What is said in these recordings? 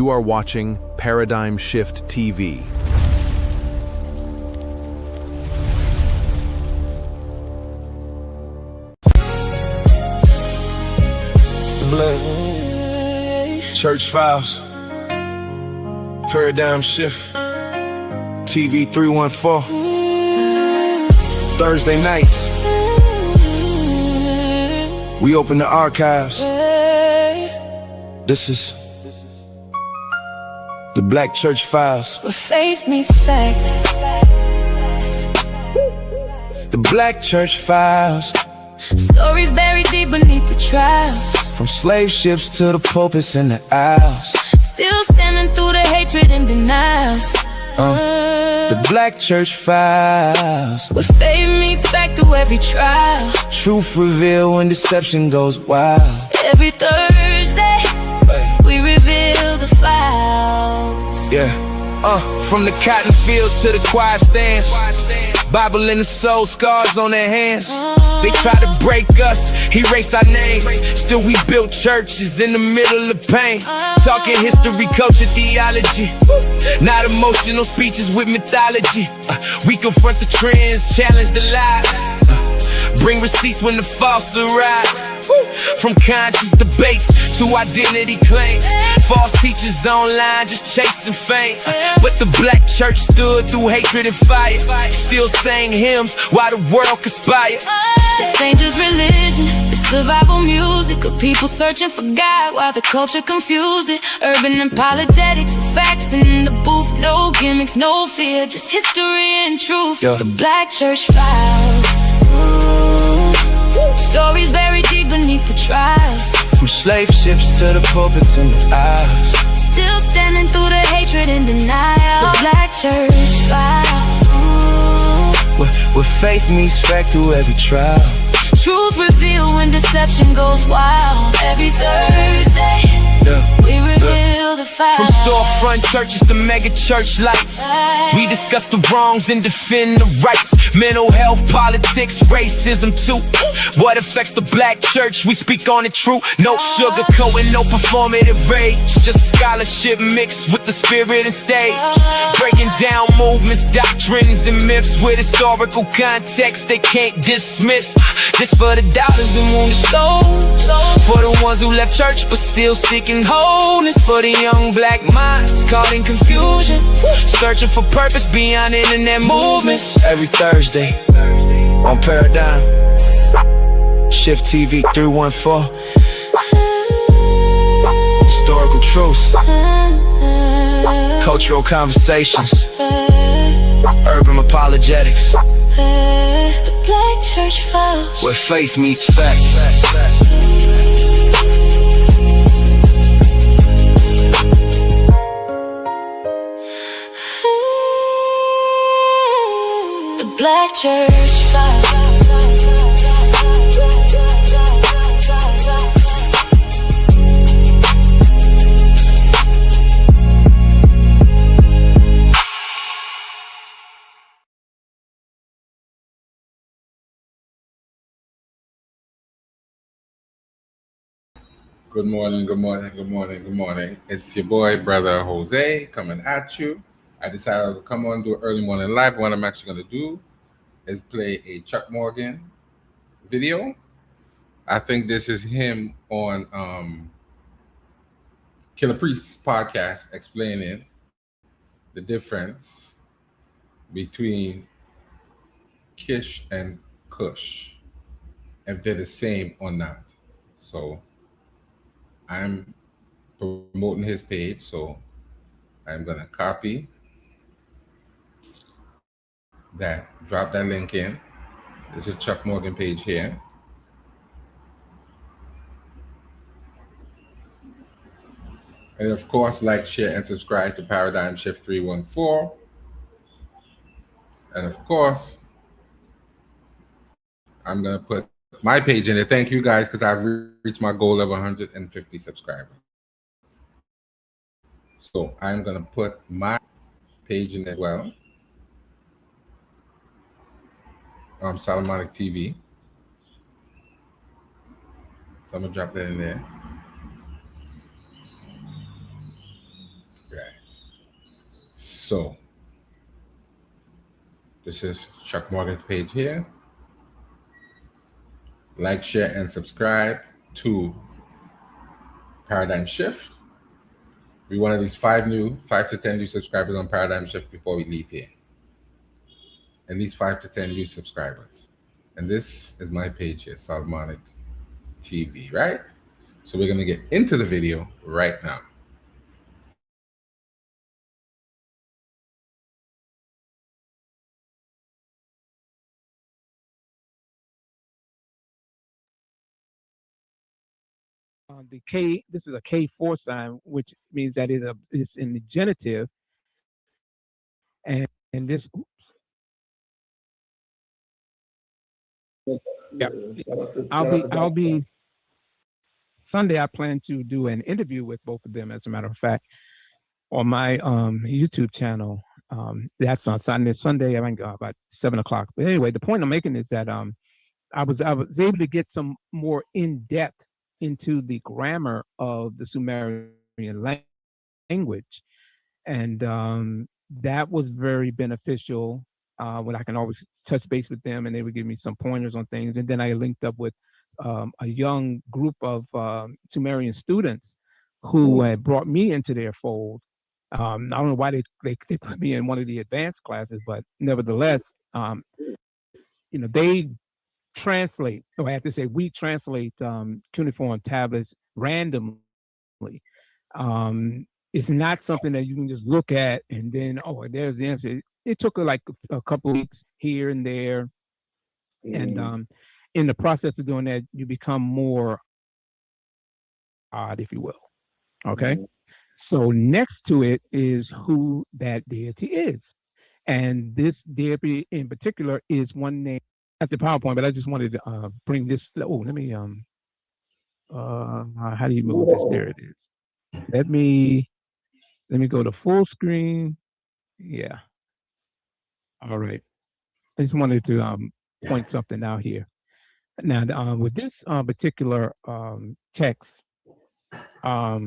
You are watching Paradigm Shift TV. Blood. Church Files. Paradigm Shift. TV 314. Thursday nights. We open the archives. This is the Black Church Files. Where faith meets fact. The Black Church Files. Stories buried deep beneath the trials. From slave ships to the pulpits and the aisles. Still standing through the hatred and denials. The Black Church Files. Where faith meets fact through every trial. Truth revealed when deception goes wild. Every Thursday, we reveal the files. Yeah. From the cotton fields to the choir stands. Bible in the soul, scars on their hands. They try to break us, erase our names. Still we built churches in the middle of pain. Talking history, culture, theology. Not emotional speeches with mythology. We confront the trends, challenge the lies. Bring receipts when the false arise. From conscious debates to identity claims. False teachers online just chasing fame. But the Black church stood through hatred and fire. Still sang hymns while the world conspired. This ain't just religion, it's survival music of people searching for God while the culture confused it. Urban apologetics with facts in the booth. No gimmicks, no fear, just history and truth. The Black Church Files. Stories buried deep beneath the trials. From slave ships to the pulpits and the aisles. Still standing through the hatred and denial. The Black Church Files. Where faith meets fact through every trial. Truth revealed when deception goes wild. Every Thursday, we reveal the files. From storefront churches to mega church lights, we discuss the wrongs and defend the rights. Mental health, politics, racism too. What affects the Black church, we speak on it true. No sugarcoating, no performative rage. Just scholarship mixed with the spirit and stage. Breaking down movements, doctrines and myths with historical context they can't dismiss. This for the doubters and wounded souls. For the ones who left church but still seeking wholeness. For the young Black minds caught in confusion, searching for purpose beyond internet movements. Every Thursday on Paradigm Shift TV 314. Historical truth, cultural conversations, urban apologetics. The Black Church Files. Where faith meets fact. The Black Church Files. Good morning, good morning, good morning, good morning. It's your boy, Brother Jose, coming at you. I decided to come on do an early morning live. What I'm actually going to do is play a Chuck Morgan video. I think this is him on Killer Priest's podcast explaining the difference between Kish and Kush, if they're the same or not. So I'm promoting his page, so I'm gonna copy that, drop that link in. This is Chuck Morgan page here. And of course, like, share, and subscribe to Paradigm Shift 314. And of course, I'm gonna put my page in it. Thank you guys, because I've reached my goal of 150 subscribers. So I'm going to put my page in as well. Solomonic TV. So I'm going to drop that in there. So this is Chuck Morgan's page here. Like, share, and subscribe to Paradigm Shift. We want at least 5 to 10 new subscribers on Paradigm Shift before we leave here. At least 5 to 10 new subscribers. And this is my page here, Solomonic TV, right? So we're going to get into the video right now. The K, this is a K4 sign, which means that it's in the genitive. And this, oops. Yeah, I'll be Sunday. I plan to do an interview with both of them, as a matter of fact, on my YouTube channel. That's on Sunday. I think about 7 o'clock. But anyway, the point I'm making is that I was able to get some more in depth into the grammar of the Sumerian language, and that was very beneficial. When I can always touch base with them, and they would give me some pointers on things. And then I linked up with a young group of Sumerian students who had brought me into their fold. I don't know why they put me in one of the advanced classes, but nevertheless, they translate, or I have to say, we translate cuneiform tablets randomly. It's not something that you can just look at and then, oh, there's the answer. It took like a couple of weeks here and there. And in the process of doing that, you become more odd, if you will. Okay. So next to it is who that deity is. And this deity in particular is one name at the PowerPoint, but I just wanted to bring this. Oh, let me, how do you move this? There it is. Let me go to full screen. Yeah. All right. I just wanted to point something out here. Now, with this particular text, how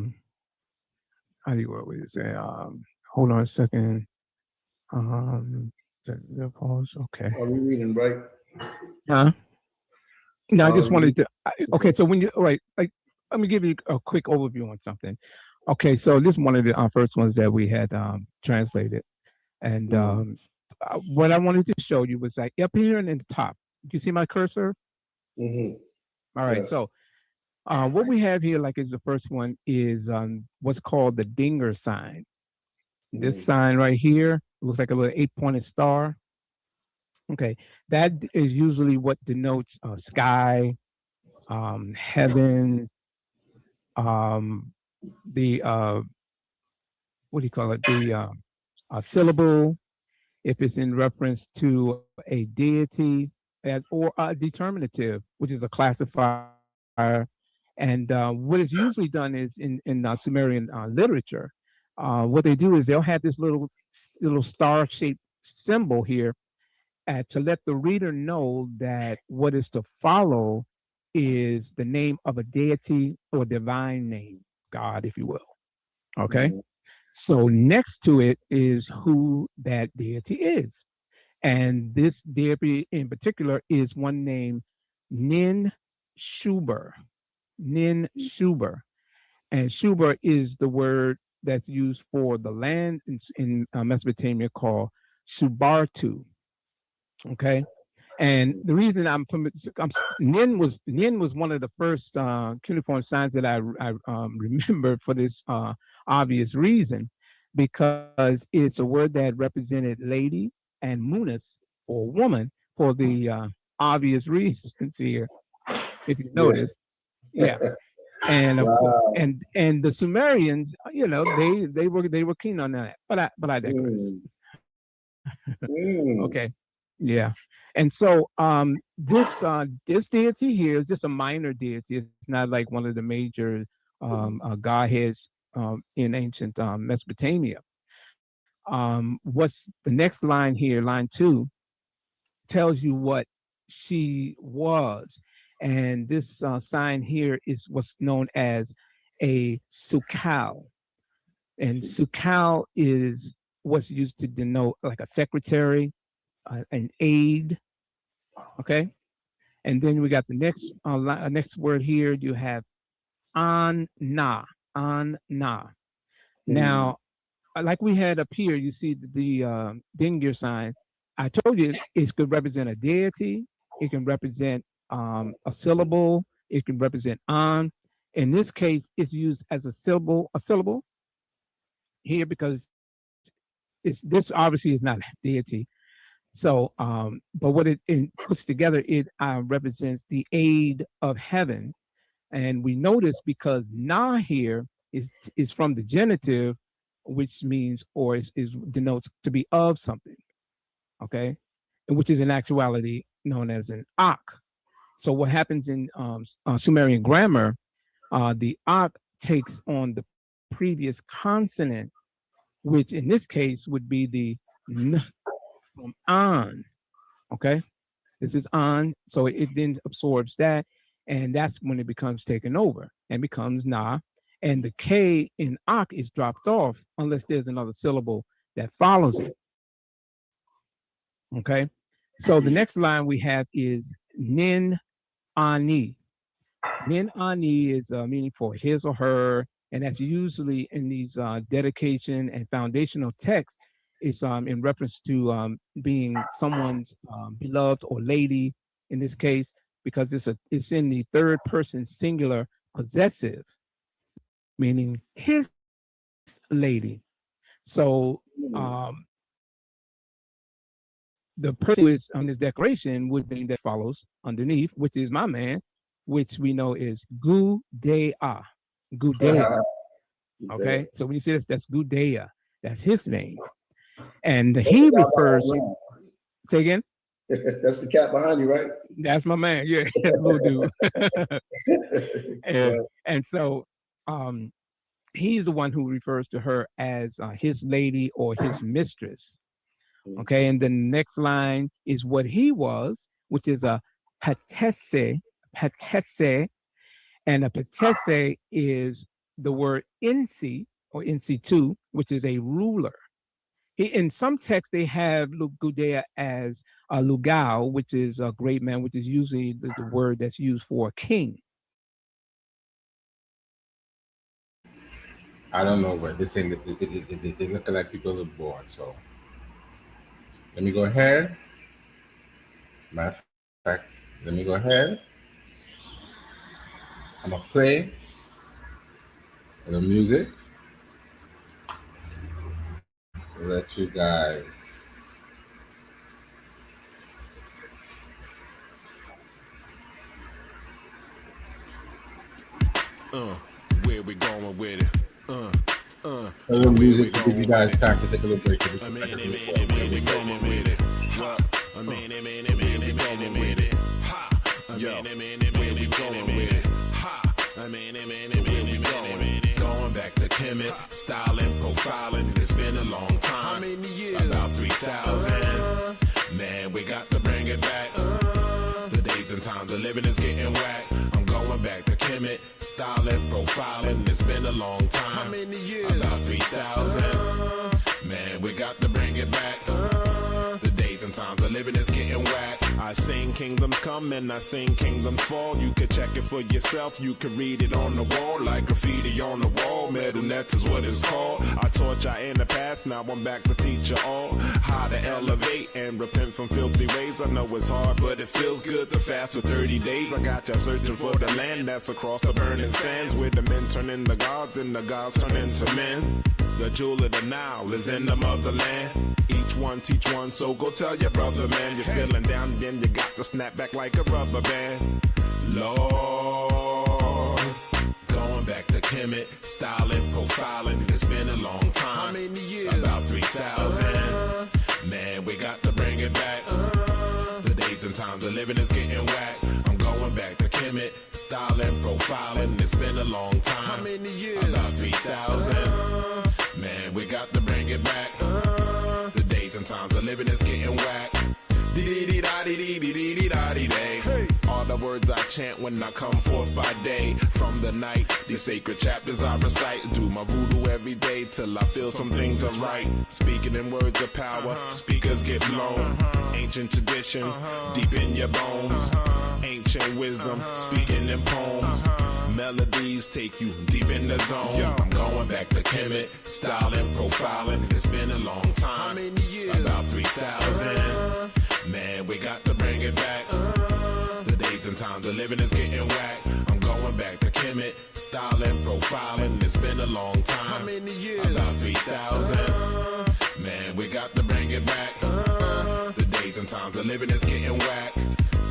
do you work with it? Hold on a second. Pause. Okay. Are we reading right? Huh? No, I just wanted to. Okay, so when you let me give you a quick overview on something. Okay, so this is one of the first ones that we had translated, and what I wanted to show you was like up here and in the top. You see my cursor? Mm-hmm. All right. Yeah. So what we have here, like, is the first one is what's called the Dinger sign. This sign right here looks like a little 8-pointed star. Okay, that is usually what denotes sky, heaven, the what do you call it? The syllable, if it's in reference to a deity, or a determinative, which is a classifier. And what is usually done is in Sumerian literature, what they do is they'll have this little star-shaped symbol here to let the reader know that what is to follow is the name of a deity or divine name, God, if you will. Okay. So next to it is who that deity is. And this deity in particular is one named Nin Shuber. Nin Shuber. And Shuber is the word that's used for the land in Mesopotamia called Subartu. Okay. And the reason Nin was one of the first cuneiform signs that I remember for this obvious reason, because it's a word that represented lady and munis, or woman, for the obvious reasons here, if you notice. Yeah. And Wow. and the Sumerians, they were keen on that, but I digress. Okay. Yeah. And so this deity here is just a minor deity. It's not like one of the major godheads in ancient Mesopotamia. What's the next line here, line 2, tells you what she was. And this sign here is what's known as a sukal. And sukal is what's used to denote like a secretary, an aide. Okay, and then we got the next word here. You have an-na. Now, like we had up here, you see the Dingir sign. I told you it could represent a deity. It can represent a syllable. It can represent an. In this case, it's used as a syllable here because this obviously is not a deity. So, but what it puts together, it represents the aid of heaven. And we notice because na here is from the genitive, which means or is denotes to be of something, okay, and which is in actuality known as an ak. So what happens in Sumerian grammar, the ak takes on the previous consonant, which in this case would be the n from an, okay? This is an, so it then absorbs that, and that's when it becomes taken over and becomes na, and the K in ak is dropped off unless there's another syllable that follows it, okay? So the next line we have is nin ani. Nin ani is meaning for his or her, and that's usually in these dedication and foundational texts. It's in reference to being someone's beloved or lady in this case, because it's in the third person singular possessive, meaning his lady. So the person who is on this declaration would be that follows underneath, which is my man, which we know is Gudea. Gudea. Okay, so when you see this, that's Gudea. That's his name. And he refers, say again? That's the cat behind you, right? That's my man. Yeah, that's little dude. and so he's the one who refers to her as his lady or his mistress. Okay, and the next line is what he was, which is a patesse, and a patesse is the word insi or insi2, which is a ruler. In some texts, they have Gudea as a lugao, which is a great man, which is usually the word that's used for a king. I don't know, but this thing, it looking like people are bored. So let me go ahead. Matter of fact, let me go ahead. I'm gonna play the music. Let you guys where we going with it? a little music to give you guys time to take a little break. Where we going with it? Going back to Kemet, styling, profiling. It's been a long time. How many years? About 3,000. Man, we got to bring it back. The days and times of living is getting whack. I'm going back to Kemet, styling, profiling. It's been a long time. How many years? About 3,000. Man, we got to bring it back. The days and times of living is getting whack. I seen kingdoms come and I seen kingdoms fall. You can check it for yourself. You can read it on the wall like graffiti on the wall. Metal nets is what it's called. I taught y'all in the past, now I'm back to teach you all how to elevate and repent from filthy ways. I know it's hard, but it feels good to fast for 30 days. I got y'all searching for the land that's across the burning sands, where the men turn into gods and the gods turn into men. The jewel of the Nile is in the motherland. Each one teach one, so go tell your brother, man. You're feeling down, then you got to snap back like a rubber band. Lord, going back to Kemet, styling, profiling. It's been a long time. How many years? About 3,000. Man, we got to bring it back. The days and times of living is getting whack. I'm going back to Kemet, styling, profiling. It's been a long time. How many years? About 3,000. Man, we got to bring it back. The days and times of living is getting whack. All the words I chant when I come forth by day. From the night, these sacred chapters I recite. Do my voodoo every day till I feel some things are right. Speaking in words of power, speakers get blown. Ancient tradition, deep in your bones. Ancient wisdom, speaking in poems. Melodies take you deep in the zone. I'm going back to Kemet, styling, profiling. It's been a long time. How many years? About 3,000. Man, we got to bring it back. The dates and times of living is getting whack. I'm going back to Kemet, styling, profiling. It's been a long time. How many years? About 3,000. Man, we got to bring it back. The dates and times of living is getting whack.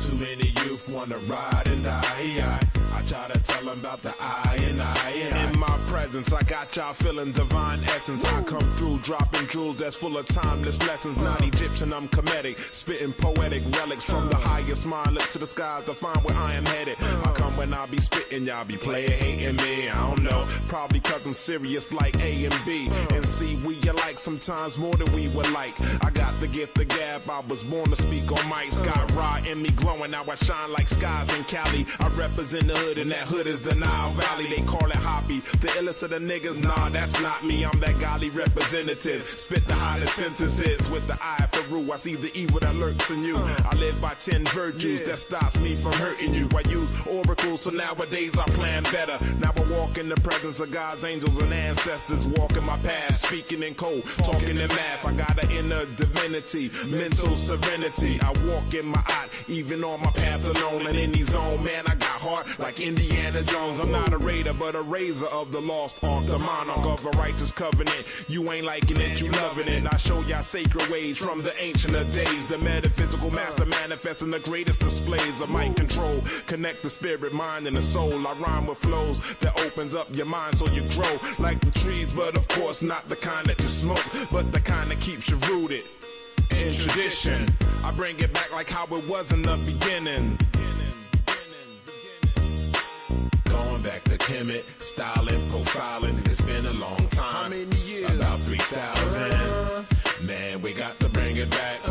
Too many youth wanna ride and die. I try to tell them about the I and I. In my presence, I got y'all feeling divine essence. I come through dropping jewels that's full of timeless lessons. Not Egyptian, I'm comedic, spitting poetic relics from the highest mind. Look to the skies to find where I am headed. I come when I be spitting, y'all be player hating me. I don't know, probably cause I'm serious like A and B. And see, we alike sometimes more than we would like. I got the gift of gab, I was born to speak on mics. Got raw in me glowing, now I shine like skies in Cali. I represent the hood, and that hood is the Nile Valley. They call it hobby. The illest of the niggas, nah, that's not me. I'm that golly representative. Spit the hottest sentences with the eye for rule. I see the evil that lurks in you. I live by 10 virtues that stops me from hurting you. I use oracles, so nowadays I plan better. Now I walk in the presence of God's angels and ancestors. Walking my path, speaking in code, talking in math. I got an inner divinity, mental serenity. I walk in my eye, even on my path alone. And in these zone, man, I got heart like Indiana Jones. I'm not a raider, but a raiser of the lost ark, the monarch of a righteous covenant. You ain't liking it, you loving it. I show y'all sacred ways from the ancient of days. The metaphysical master manifesting the greatest displays of might control. Connect the spirit, mind, and the soul. I rhyme with flows that opens up your mind so you grow like the trees, but of course not the kind that you smoke, but the kind that keeps you rooted in tradition. I bring it back like how it was in the beginning. Going back to Kemet, styling, profiling. It's been a long time. How many years? About 3,000. Man, we got to bring it back.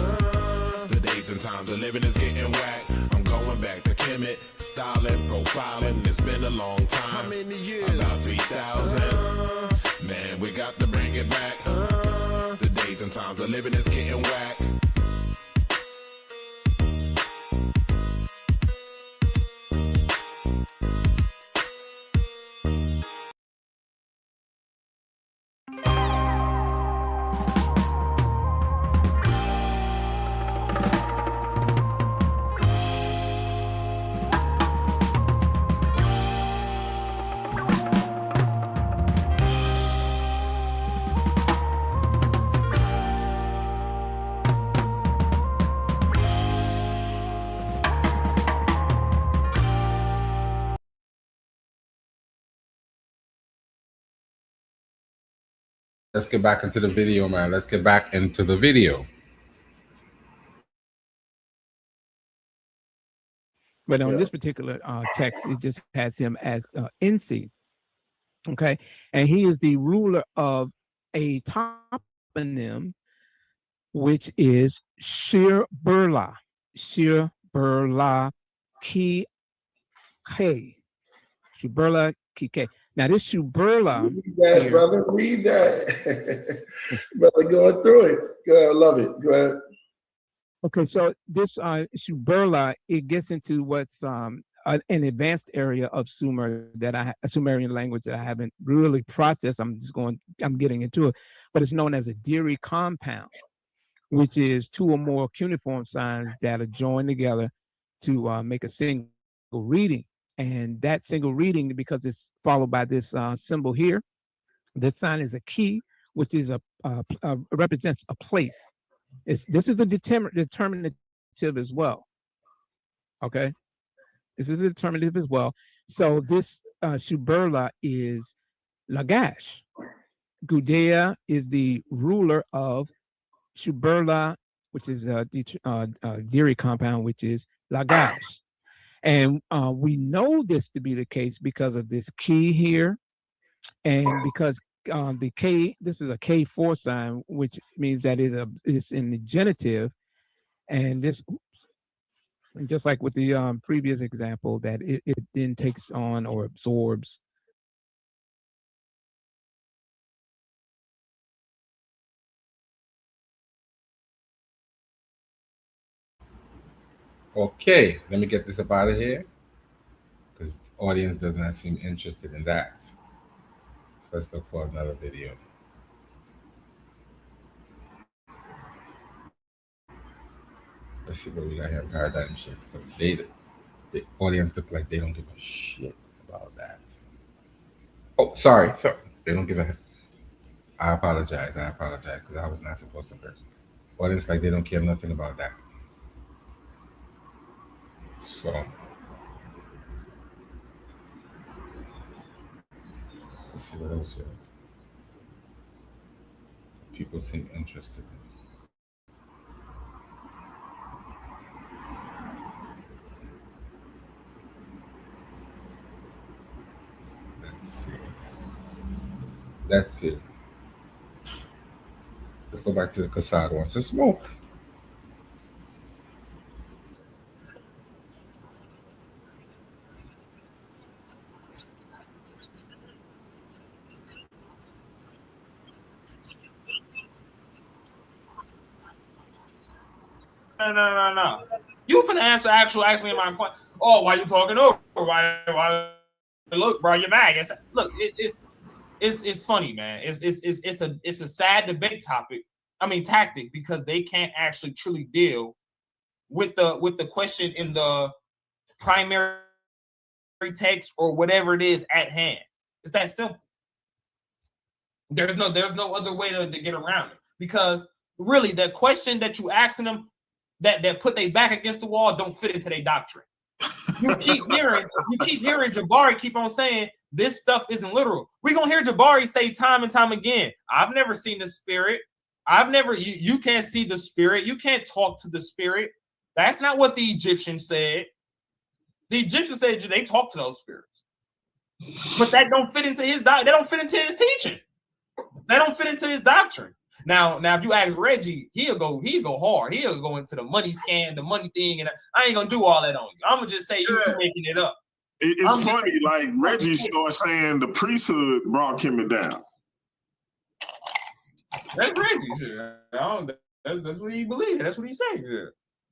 The dates and times of living is getting whack. I'm going back to Kemet, styling, profiling. It's been a long time. How many years? About 3,000. Man, we got to bring it back. The days and times of living is getting whack. Let's get back into the video, man. Let's get back into the video. But on this particular text, it just has him as NC. Okay. And he is the ruler of a toponym, which is Shir-Burla. Shir-Burla Ki K. Shir-Burla Ki K. Now this Shir-Burla. Read that, here, brother. Read that. Brother, going through it. Go ahead, I love it. Go ahead. Okay, so this Shir-Burla, it gets into what's an advanced area of Sumerian language that I haven't really processed. I'm getting into it, but it's known as a Diri compound, which is two or more cuneiform signs that are joined together to make a single reading. And that single reading, because it's followed by this symbol here, this sign is a key, which is represents a place. This is a determinative as well. Okay, this is a determinative as well. So this Shir-Burla is Lagash. Gudea is the ruler of Shir-Burla, which is a Diri compound, which is Lagash. And we know this to be the case because of this key here, and because the K, this is a K4 sign, which means that it's in the genitive, and this And just like with the previous example, that it then takes on or absorbs. Okay, let me get this up out of here because the audience does not seem interested in that. So let's look for another video. Let's see what we got here. Paradigm shift. Because the audience look like they don't give a shit about that. Oh, sorry. They don't give a. I apologize because I was not supposed to curse. Audience like they don't care nothing about that. So let's see what else here. People seem interested in. Let's see. Let's go back to the Kassad wants to smoke. No. You finna answer actually my question. Oh, why you talking over? Why? Look, bro, you're mad. It's funny, man. It's a sad debate topic. I mean tactic, because they can't actually truly deal with the question in the primary text or whatever it is at hand. It's that simple. There's no other way to get around it, because really the question that you asking them that put they back against the wall don't fit into their doctrine. You keep hearing Jabari keep on saying this stuff isn't literal. We're gonna hear Jabari say time and time again, I've never seen the spirit. You can't see the spirit, you can't talk to the spirit. That's not what the Egyptians said. The Egyptians said they talk to those spirits. But that don't fit into his they don't fit into his teaching. They don't fit into his doctrine. Now, if you ask Reggie, he'll go hard. He'll go into the money scam, the money thing, and I ain't gonna do all that on you. I'm gonna just say you're making it up. It's funny, like Reggie started saying the priesthood brought Kemet down. That's Reggie. That's what he believes. That's what he said. Yeah.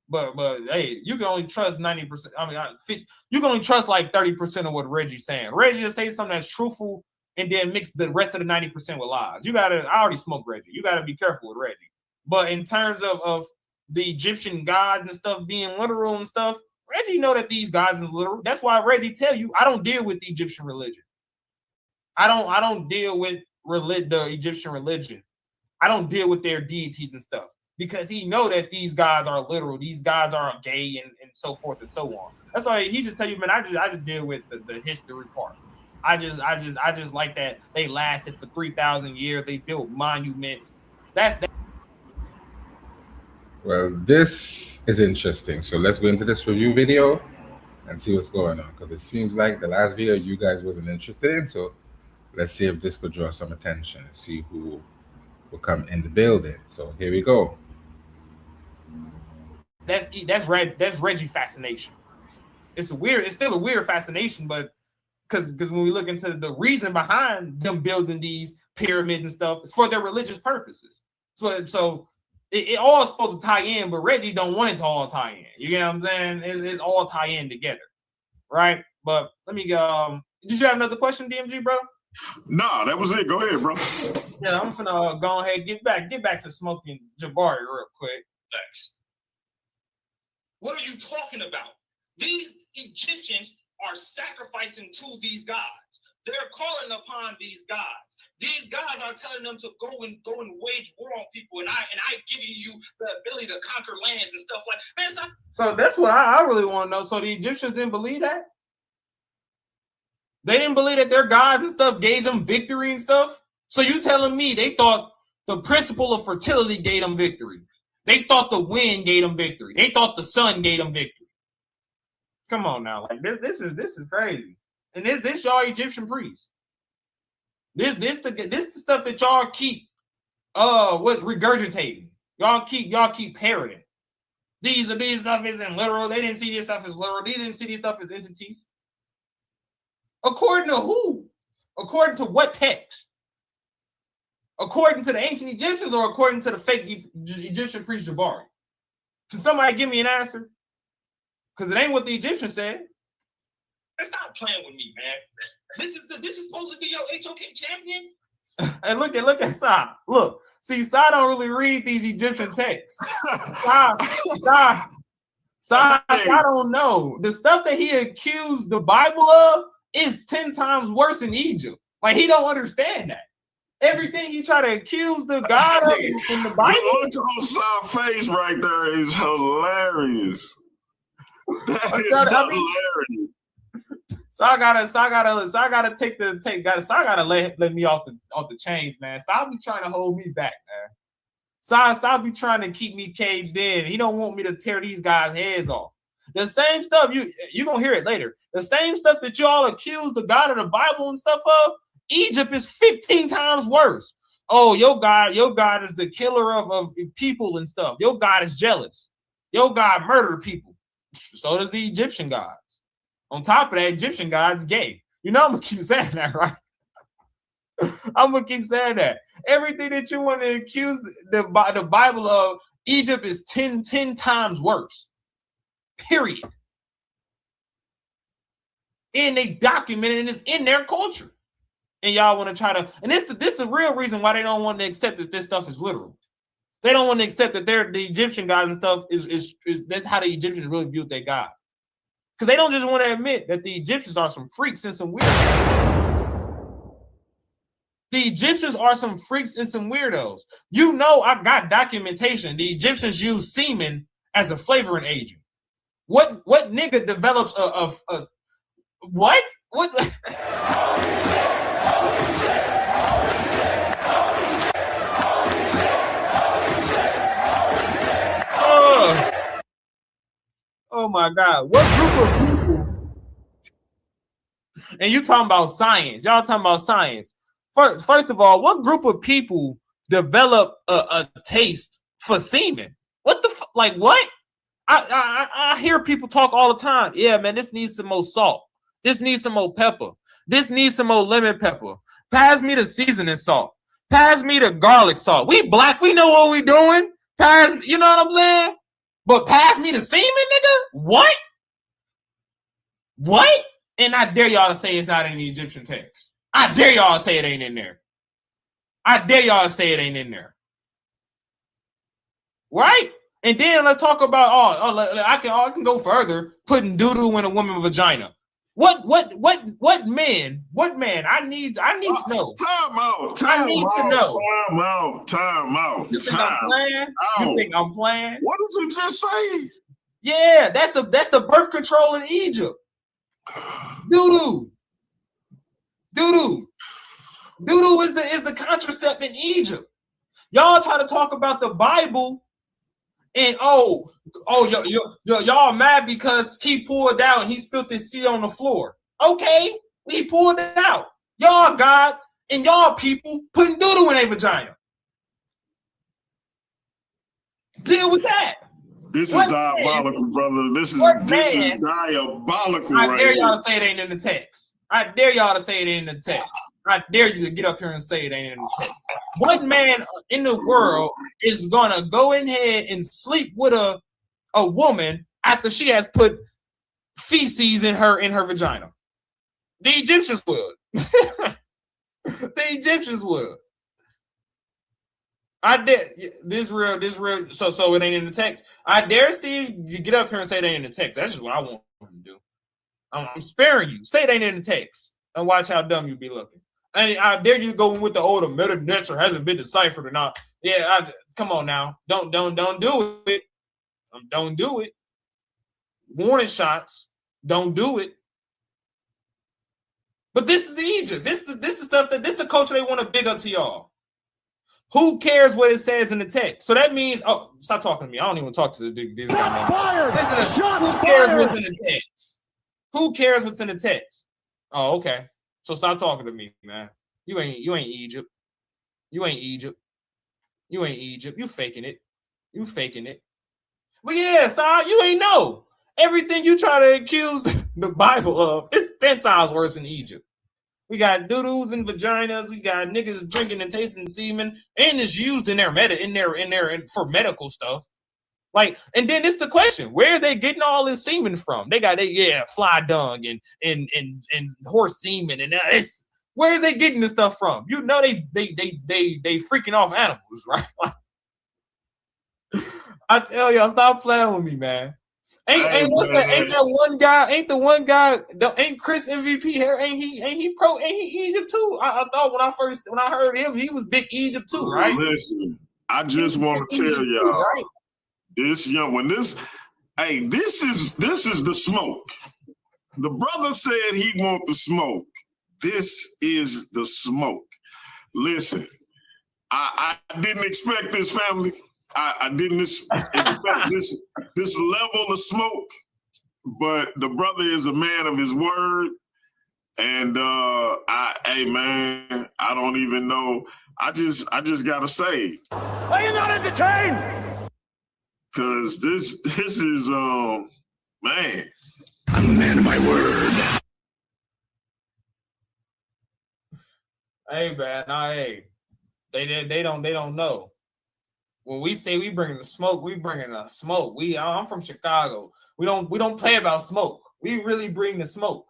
But hey, you can only trust 90%. I mean, you can only trust like 30% of what Reggie's saying. Reggie just say something that's truthful and then mix the rest of the 90% with lies. I already smoked Reggie. You gotta be careful with Reggie. But in terms of the Egyptian gods and stuff being literal and stuff, Reggie know that these gods is literal. That's why Reggie tell you, I don't deal with the Egyptian religion. I don't deal with the Egyptian religion. I don't deal with their deities and stuff, because he know that these gods are literal. These gods are gay and so forth and so on. That's why he just tell you, man, I just deal with the history part. I just like that they lasted for 3,000 years. They built monuments. That's that. Well, this is interesting. So let's go into this review video and see what's going on, because it seems like the last video you guys wasn't interested in. So let's see if this could draw some attention and see who will come in the building. So here we go. That's Reggie fascination. It's still a weird fascination, but because when we look into the reason behind them building these pyramids and stuff, it's for their religious purposes. So it all is supposed to tie in, but Reggie don't want it to all tie in. You get what I'm saying? It's all tie in together, right? But let me go. Did you have another question, DMG, bro? No, that was it. Go ahead, bro. Yeah, I'm finna go ahead and get back to smoking Jabari real quick. Thanks. What are you talking about? These Egyptians are sacrificing to these gods. They're calling upon these gods. These gods are telling them to go and wage war on people, and I giving you the ability to conquer lands and stuff like that. Man, stop. So that's what I really want to know. So the Egyptians didn't believe that? They didn't believe that their gods and stuff gave them victory and stuff? So you telling me they thought the principle of fertility gave them victory? They thought the wind gave them victory. They thought the sun gave them victory. Come on now, like this is crazy. And this y'all Egyptian priests. This the stuff that y'all keep regurgitating. Y'all keep parroting. These stuff isn't literal. They didn't see this stuff as literal. They didn't see this stuff as entities. According to who? According to what text? According to the ancient Egyptians or according to the fake Egyptian priest Jabari? Can somebody give me an answer? Because it ain't what the Egyptian said. Stop playing with me, man. This is supposed to be your HOK champion. And look at Sai. Look, see, Sai don't really read these Egyptian texts. Sai don't know. The stuff that he accused the Bible of is 10 times worse in Egypt. Like, he don't understand that. Everything he try to accuse the God of in the Bible. The look on Sai's face right there is hilarious. That is hilarious. So I gotta let me off the chains, man. So be trying to hold me back, man. So be trying to keep me caged in. He don't want me to tear these guys' heads off. The same stuff you gonna hear it later. The same stuff that y'all accuse the God of the Bible and stuff of, Egypt is 15 times worse. Oh, your God is the killer of people and stuff. Your God is jealous. Your God murdered people. So does the Egyptian gods. On top of that, Egyptian God's gay. You know I'm gonna keep saying that, right? I'm gonna keep saying that. Everything that you want to accuse the Bible of, Egypt is 10 times worse. Period. And they documented and it's in their culture. And y'all want to try to, and this the real reason why they don't want to accept that this stuff is literal. They don't want to accept that the Egyptian gods and stuff is that's how the Egyptians really viewed their God. Because they don't just want to admit that the Egyptians are some freaks and some weirdos. The Egyptians are some freaks and some weirdos. You know, I got documentation. The Egyptians use semen as a flavoring agent. What nigga develops a what? What? Oh my God. What group of people? And you talking about science. Y'all talking about science. First of all, what group of people develop a taste for semen? What the like what? I hear people talk all the time. Yeah, man, this needs some more salt. This needs some more pepper. This needs some more lemon pepper. Pass me the seasoning salt. Pass me the garlic salt. We black, we know what we doing. Pass, you know what I'm saying? But pass me the semen, nigga? What? What? And I dare y'all to say it's not in the Egyptian text. I dare y'all to say it ain't in there. I dare y'all to say it ain't in there. Right? And then let's talk about, I can go further, putting doo-doo in a woman's vagina. What man? I need to know. Time out. You think I'm playing? You think I'm playing? What did you just say? Yeah, that's the birth control in Egypt. Doo-doo is the contracept in Egypt. Y'all try to talk about the Bible and y'all mad because he pulled out and he spilled his seed on the floor. Okay, he pulled it out. Y'all gods and y'all people putting doo-doo in a vagina. Deal with that. This is diabolical, brother. This is diabolical. I dare y'all to say it ain't in the text. I dare y'all to say it ain't in the text. I dare you to get up here and say it ain't in the text. What man in the world is gonna go in here and sleep with a woman after she has put feces in her vagina? The Egyptians would. The Egyptians would. I dare this real. So it ain't in the text. I dare Steve you get up here and say it ain't in the text. That's just what I want him to do. I'm sparing you. Say it ain't in the text and watch how dumb you be looking. And I dare you to go with the meta nature hasn't been deciphered or not. Yeah, come on now. Don't do it. Don't do it. Warning shots. Don't do it. But this is Egypt. This is stuff this the culture they want to big up to y'all. Who cares what it says in the text? So that means, stop talking to me. I don't even talk to this guy. Listen, who cares what's in the text? Who cares what's in the text? Oh, okay. So stop talking to me, man. You ain't Egypt. You ain't Egypt. You ain't Egypt. You faking it. You faking it. But yeah, son, you ain't know. Everything you try to accuse the Bible of, it's 10 times worse in Egypt. We got doodles and vaginas. We got niggas drinking and tasting semen, and it's used in their for medical stuff. Like, and then it's the question: where are they getting all this semen from? They got fly dung and horse semen, and it's where are they getting this stuff from? You know, they freaking off animals, right? I tell y'all, stop playing with me, man. Ain't the one guy? Ain't Chris MVP here? Ain't he Egypt too? I thought when I heard him, he was big Egypt too, right? Listen, I just want to tell y'all, right? This is the smoke. The brother said he want the smoke. This is the smoke. Listen, I didn't expect this, family. I didn't expect this level of smoke, but the brother is a man of his word. And hey man, I don't even know. I just gotta say, are you not entertained? Cause this is man. I'm a man of my word. Hey man, they don't know. When we say we bringing the smoke, we bringing the smoke. I'm from Chicago. We don't play about smoke. We really bring the smoke.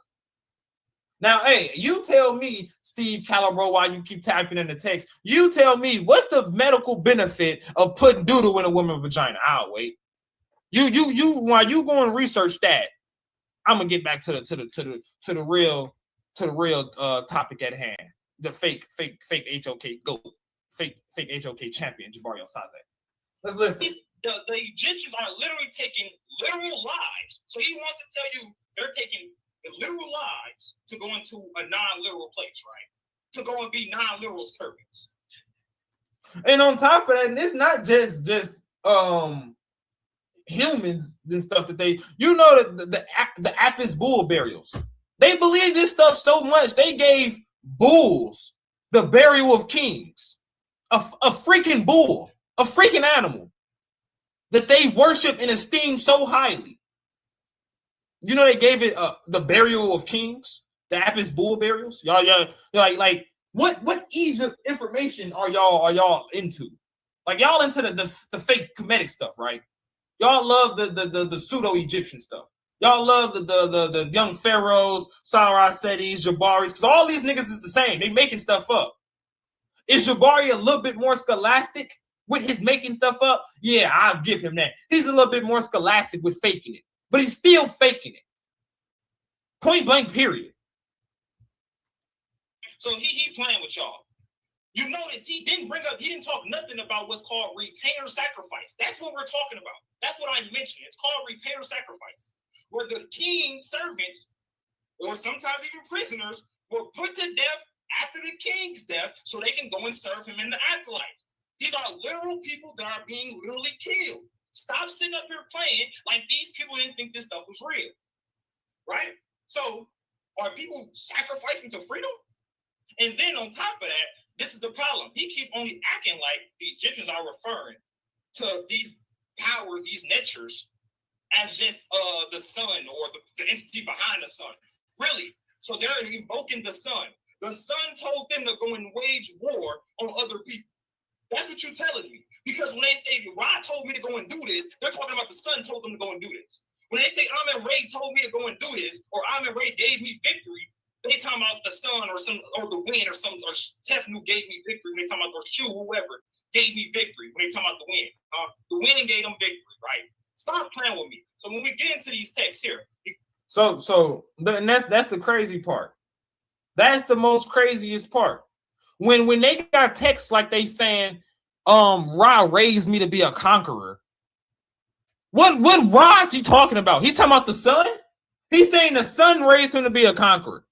Now, hey, you tell me, Steve Calabro, while you keep typing in the text, you tell me what's the medical benefit of putting doodle in a woman's vagina? I'll wait. You while you go and research that, I'm gonna get back to the real topic at hand. The fake HOK GOAT. Fake HOK champion, Jabari Osaze. Let's listen. The Egyptians are literally taking literal lives. So he wants to tell you they're taking the literal lives to go into a non-literal place, right? To go and be non-literal servants. And on top of that, and it's not just humans and stuff that the Apis bull burials. They believe this stuff so much they gave bulls the burial of kings. A freaking bull, a freaking animal that they worship and esteem so highly. You know, they gave it the burial of kings, the Apis bull burials. Y'all like what Egypt information are y'all into? Like y'all into the fake Kemetic stuff, right? Y'all love the pseudo Egyptian stuff. Y'all love the young pharaohs, Sarah Setis, Jabaris, because all these niggas is the same. They making stuff up. Is Jabari a little bit more scholastic with his making stuff up? Yeah, I'll give him that. He's a little bit more scholastic with faking it, but he's still faking it. Point blank, period. So he playing with y'all. You notice he didn't talk nothing about what's called retainer sacrifice. That's what we're talking about. That's what I mentioned. It's called retainer sacrifice, where the king's servants, or sometimes even prisoners, were put to death after the king's death so they can go and serve him in the afterlife. These are literal people that are being literally killed. Stop sitting up here playing like these people didn't think this stuff was real, right? So are people sacrificing to freedom? And then on top of that, this is the problem. He keep only acting like the Egyptians are referring to these powers, these natures, as just the sun or the entity behind the sun. Really? So they're invoking the sun. The sun told them to go and wage war on other people. That's what you're telling me. Because when they say Ra told me to go and do this, they're talking about the sun told them to go and do this. When they say Amen Ray told me to go and do this, or Amen Ray gave me victory, they talking about the sun or the wind or Tefnu gave me victory. When they talking about or Shu, whoever gave me victory. When they talking about the wind, the wind gave them victory, right? Stop playing with me. So when we get into these texts here, and that's the crazy part. That's the most craziest part. When they got texts like they saying, Ra raised me to be a conqueror. What Ra is he talking about? He's talking about the sun? He's saying the sun raised him to be a conqueror.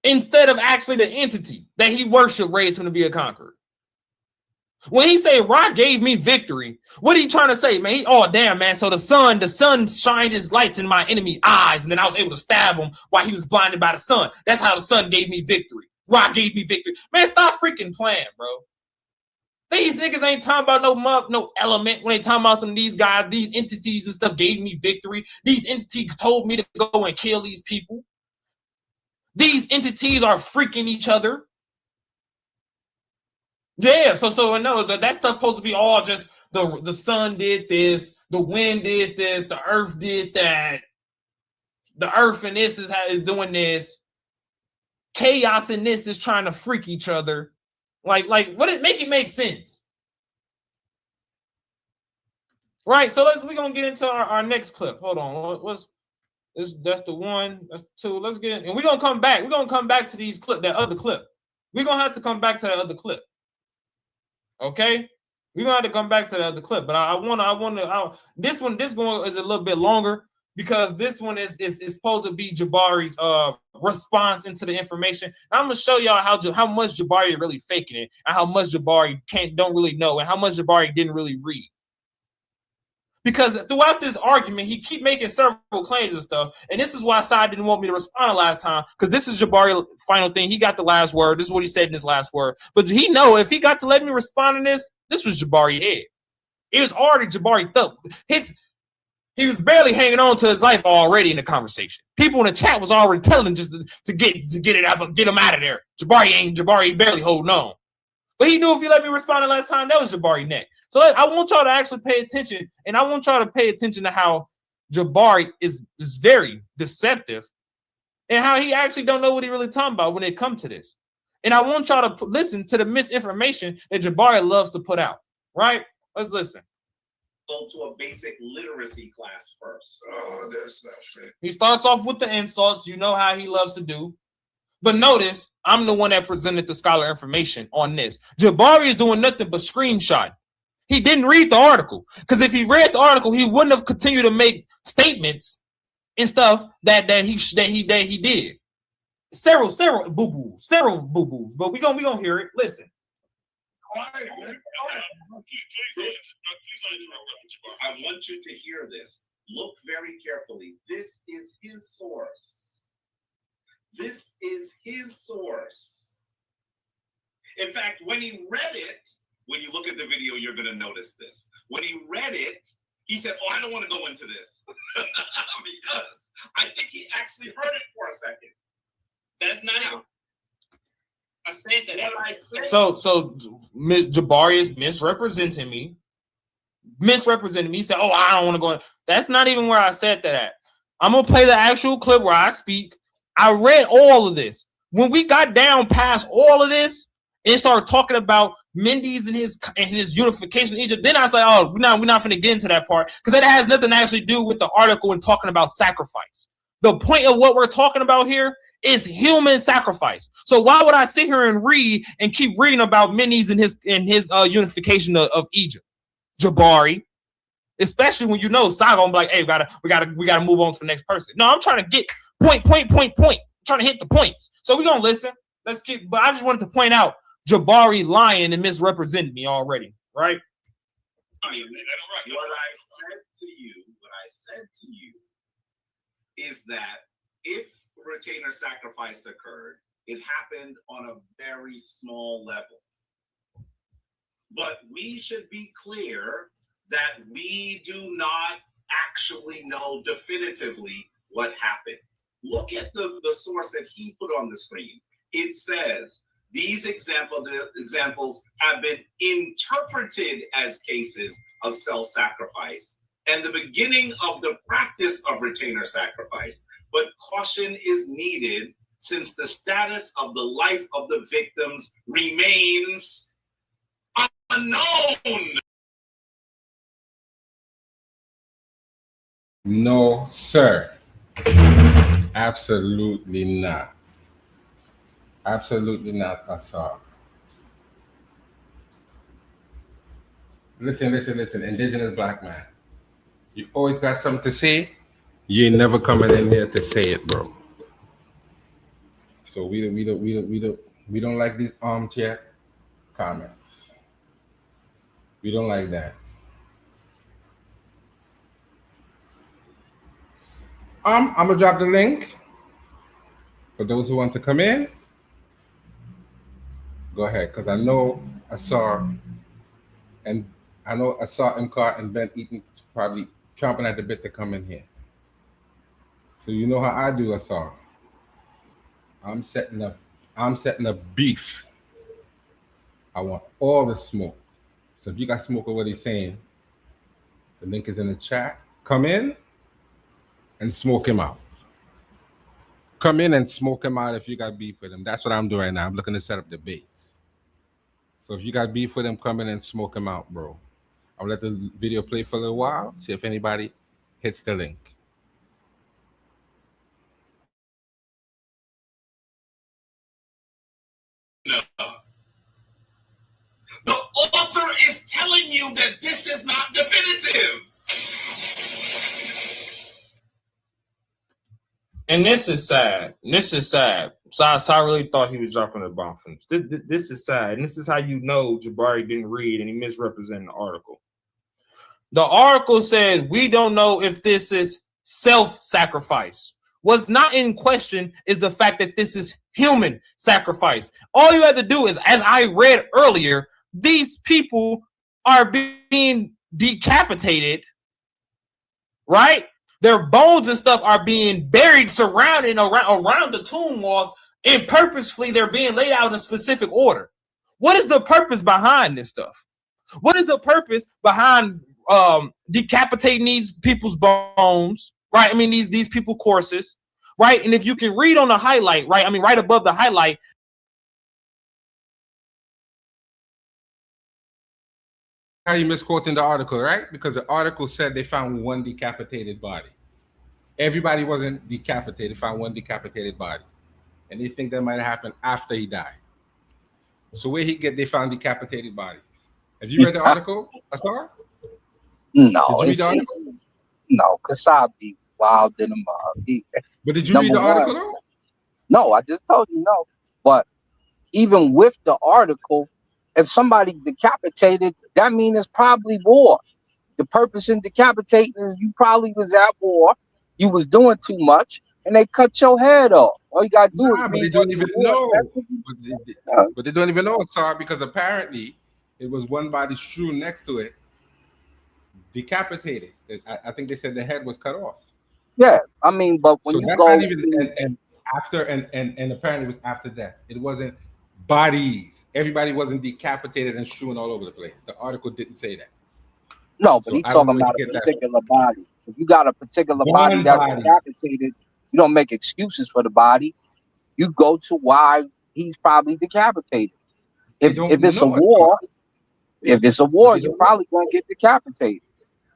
Instead of actually the entity that he worshiped raised him to be a conqueror. When he say Ra gave me victory, what are you trying to say, man? Oh, damn, man. So the sun shined his lights in my enemy eyes, and then I was able to stab him while he was blinded by the sun. That's how the sun gave me victory. Ra gave me victory. Man, stop freaking playing, bro. These niggas ain't talking about no element when they talking about some of these guys, these entities and stuff gave me victory. These entities told me to go and kill these people. These entities are freaking each other. Yeah, so no, that stuff's supposed to be all just the sun did this, the wind did this, the earth did that. The earth and this is doing this. Chaos and this is trying to freak each other. Like what it make sense. Right, so we're gonna get into our next clip. Hold on. That's the one, that's the two. Let's get in. And we're gonna come back. We're gonna come back to that other clip. We're gonna have to come back to that other clip. Okay? We're gonna have to come back to that other clip. But this one is a little bit longer because this one is supposed to be Jabari's response into the information. And I'm gonna show y'all how much Jabari is really faking it and how much Jabari don't really know and how much Jabari didn't really read. Because throughout this argument, he keep making several claims and stuff. And this is why Sai didn't want me to respond the last time. Because this is Jabari's final thing. He got the last word. This is what he said in his last word. But he know if he got to let me respond to this was Jabari head. It was already Jabari thug. He was barely hanging on to his life already in the conversation. People in the chat was already telling him just to get it out, get him out of there. Jabari barely holding on. But he knew if he let me respond the last time, that was Jabari neck. So I want y'all to actually pay attention, and I want y'all to pay attention to how Jabari is very deceptive and how he actually don't know what he really talking about when it comes to this. And I want y'all to listen to the misinformation that Jabari loves to put out, right? Let's listen. Go to a basic literacy class first. Oh, that's not fair. He starts off with the insults. You know how he loves to do. But notice, I'm the one that presented the scholar information on this. Jabari is doing nothing but screenshot. He didn't read the article. Because if he read the article, he wouldn't have continued to make statements and stuff that he did. Several boo-boos. But we gonna hear it. Listen. I want you to hear this. Look very carefully. This is his source. This is his source. In fact, when he read it, when you look at the video, you're going to notice this. When he read it, he said, I don't want to go into this. Because I think he actually heard it for a second. That's not how. I said that. So Jabari is misrepresenting me. He said, I don't want to go in. That's not even where I said that at. I'm going to play the actual clip where I speak. I read all of this. When we got down past all of this and started talking about Mendes and his unification in Egypt, then I said, we're not going to get into that part because that has nothing to actually do with the article and talking about sacrifice. The point of what we're talking about here is human sacrifice. So why would I sit here and read and keep reading about Mendes and his unification of Egypt? Jabari, especially when you know Sai gonna be like, hey, we gotta move on to the next person. No, I'm trying to get point. I'm trying to hit the points. So we're gonna listen. But I just wanted to point out Jabari lying and misrepresenting me already, right? What I said to you is that if retainer sacrifice occurred, it happened on a very small level. But we should be clear that we do not actually know definitively what happened. Look at the source that he put on the screen. It says, these examples have been interpreted as cases of self-sacrifice and the beginning of the practice of retainer sacrifice. But caution is needed since the status of the life of the victims remains unknown. No, sir. Absolutely not. Absolutely not, Assar. Listen. Indigenous black man. You always got something to say. You ain't never coming in here to say it, bro. So we don't like these armchair comments. We don't like that. I'm gonna drop the link for those who want to come in. Go ahead, because I know Assar And I know Asar Imkar and Ben Eaton probably chomping at the bit to come in here. So you know how I do, Asar. I'm setting up beef. I want all the smoke. So if you got smoke of what he's saying, the link is in the chat. Come in and smoke him out. Come in and smoke him out if you got beef with him. That's what I'm doing right now. I'm looking to set up the base. So if you got beef with him, come in and smoke him out, bro. I'll let the video play for a little while, see if anybody hits the link. The author is telling you that this is not definitive. And this is sad. This is sad. So I really thought he was dropping the bomb from this. This is sad. And this is how you know Jabari didn't read and he misrepresented the article. The article says, we don't know if this is self-sacrifice. What's not in question is the fact that this is human sacrifice. All you have to do is, as I read earlier, these people are being decapitated, right? Their bones and stuff are being buried, surrounding around the tomb walls, and purposefully they're being laid out in a specific order. What is the purpose behind this stuff? What is the purpose behind decapitating these people's bones, right? I mean, these people corpses, right? And if you can read on the highlight, right? I mean, right above the highlight, How you misquoting the article, right? Because the article said they found one decapitated body. Everybody wasn't decapitated, found one decapitated body. And they think that might have happened after he died. So where they found decapitated bodies. Have you read the article, Asar? No, no, Kasabi wild in the mug. But did you read the article though? No, I just told you no. But even with the article, if somebody decapitated, that means it's probably war. The purpose in decapitating is you probably was at war, you was doing too much, and they cut your head off. All you gotta do is but they don't even know. But they don't even know, Asar, because apparently it was one body strewn next to it, decapitated. I think they said the head was cut off. Yeah, I mean, but when you go and apparently it was after death. It wasn't bodies. Everybody wasn't decapitated and strewn all over the place. The article didn't say that. No, but he's talking about a particular body. If you got a particular body that's decapitated, you don't make excuses for the body. You go to why he's probably decapitated. If it's a war, you're probably going to get decapitated.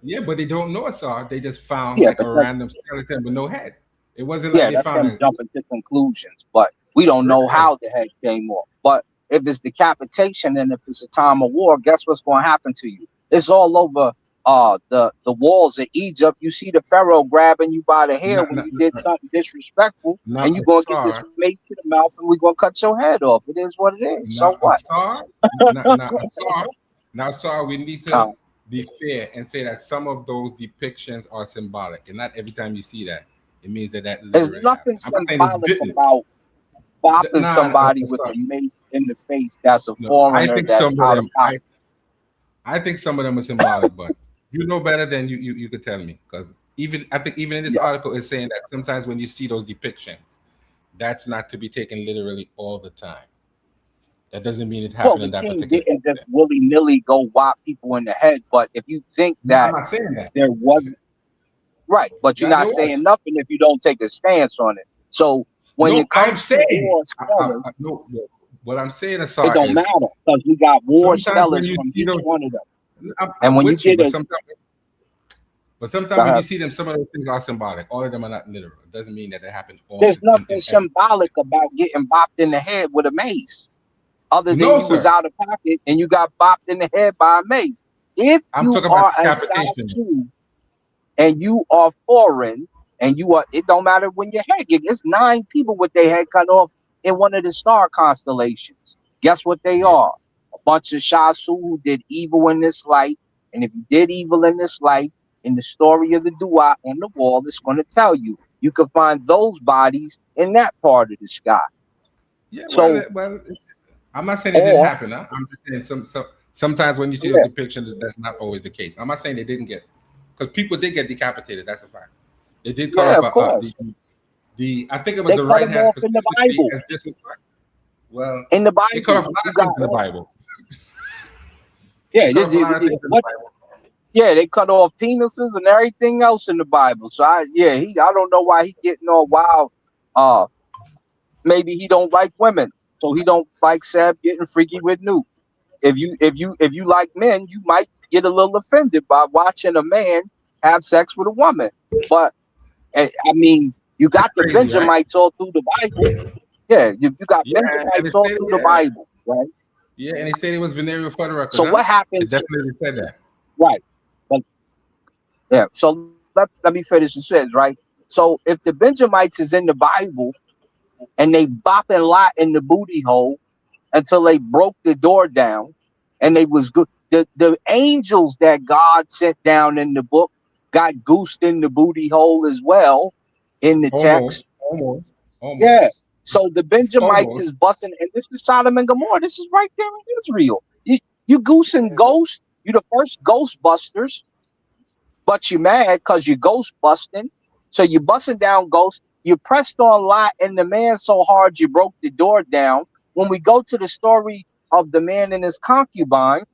Yeah, but they don't know, Asar. They just found like a random skeleton with no head. It wasn't like that's them jumping to conclusions, but we don't know how the head came off. But if it's decapitation and if it's a time of war, guess what's going to happen to you? It's all over the walls of Egypt. You see the Pharaoh grabbing you by the hair when you did something disrespectful, and you're going to get this mace to the mouth, and we're going to cut your head off. It is what it is. So what? Now, Asar, we need to be fair and say that some of those depictions are symbolic, and not every time you see that, it means that there's nothing symbolic about bopping somebody with a mace in the face. That's a foreigner. That's out of pocket. I think some of them are symbolic, but you know better than you could tell me, because I think even in this article is saying that sometimes when you see those depictions, that's not to be taken literally all the time. That doesn't mean it happened in that particular. Didn't just willy-nilly go whop people in the head, but if you think that, I'm not saying that there wasn't right, but you're not saying nothing if you don't take a stance on it. So when it comes to war scholars, what I'm saying, Asar, it don't matter because we got war scholars from each one of them. And when you get it, but sometimes when you see them, some of those things are symbolic. All of them are not literal. It doesn't mean that it happened. There's nothing symbolic about getting bopped in the head with a mace, other than you was out of pocket and you got bopped in the head by a mace. If you are a South and you are foreign and you are, it don't matter when your head gets. It's 9 people with their head cut off in one of the star constellations. Guess what they are? A bunch of Shasu who did evil in this life. And if you did evil in this life, in the story of the Dua on the wall, it's going to tell you. You can find those bodies in that part of the sky. Yeah, so well I'm not saying it didn't happen. I'm just saying Sometimes when you see those depictions, that's not always the case. I'm not saying they didn't get, because people did get decapitated. That's a fact. They did cut off I think it was the right hand in the Bible. Well, in the Bible, they cut off a lot of things in the Bible. Yeah, they cut off penises and everything else in the Bible. So I don't know why he getting all wild. Maybe he don't like women, so he don't like Seb getting freaky with Nuke. If you like men, you might get a little offended by watching a man have sex with a woman. But I mean, you got the Benjamites all through the Bible. Yeah, you got Benjamites all through the Bible, right? Yeah, and they said it was venereal fuddruckers. So what happens? They definitely said that. Right. But, yeah. So let me finish. It says, right. So if the Benjamites is in the Bible and they bopping Lot in the booty hole until they broke the door down, and they was good. The angels that God sent down in the book got goosed in the booty hole as well in the text. Almost. Yeah. So the Benjamites is busting, and this is Sodom and Gomorrah. This is right there in Israel. You goosing ghosts. You the first Ghostbusters, but you mad because you ghost busting. So you busting down ghosts. You pressed on Lot and the man so hard you broke the door down. When we go to the story of the man and his concubine,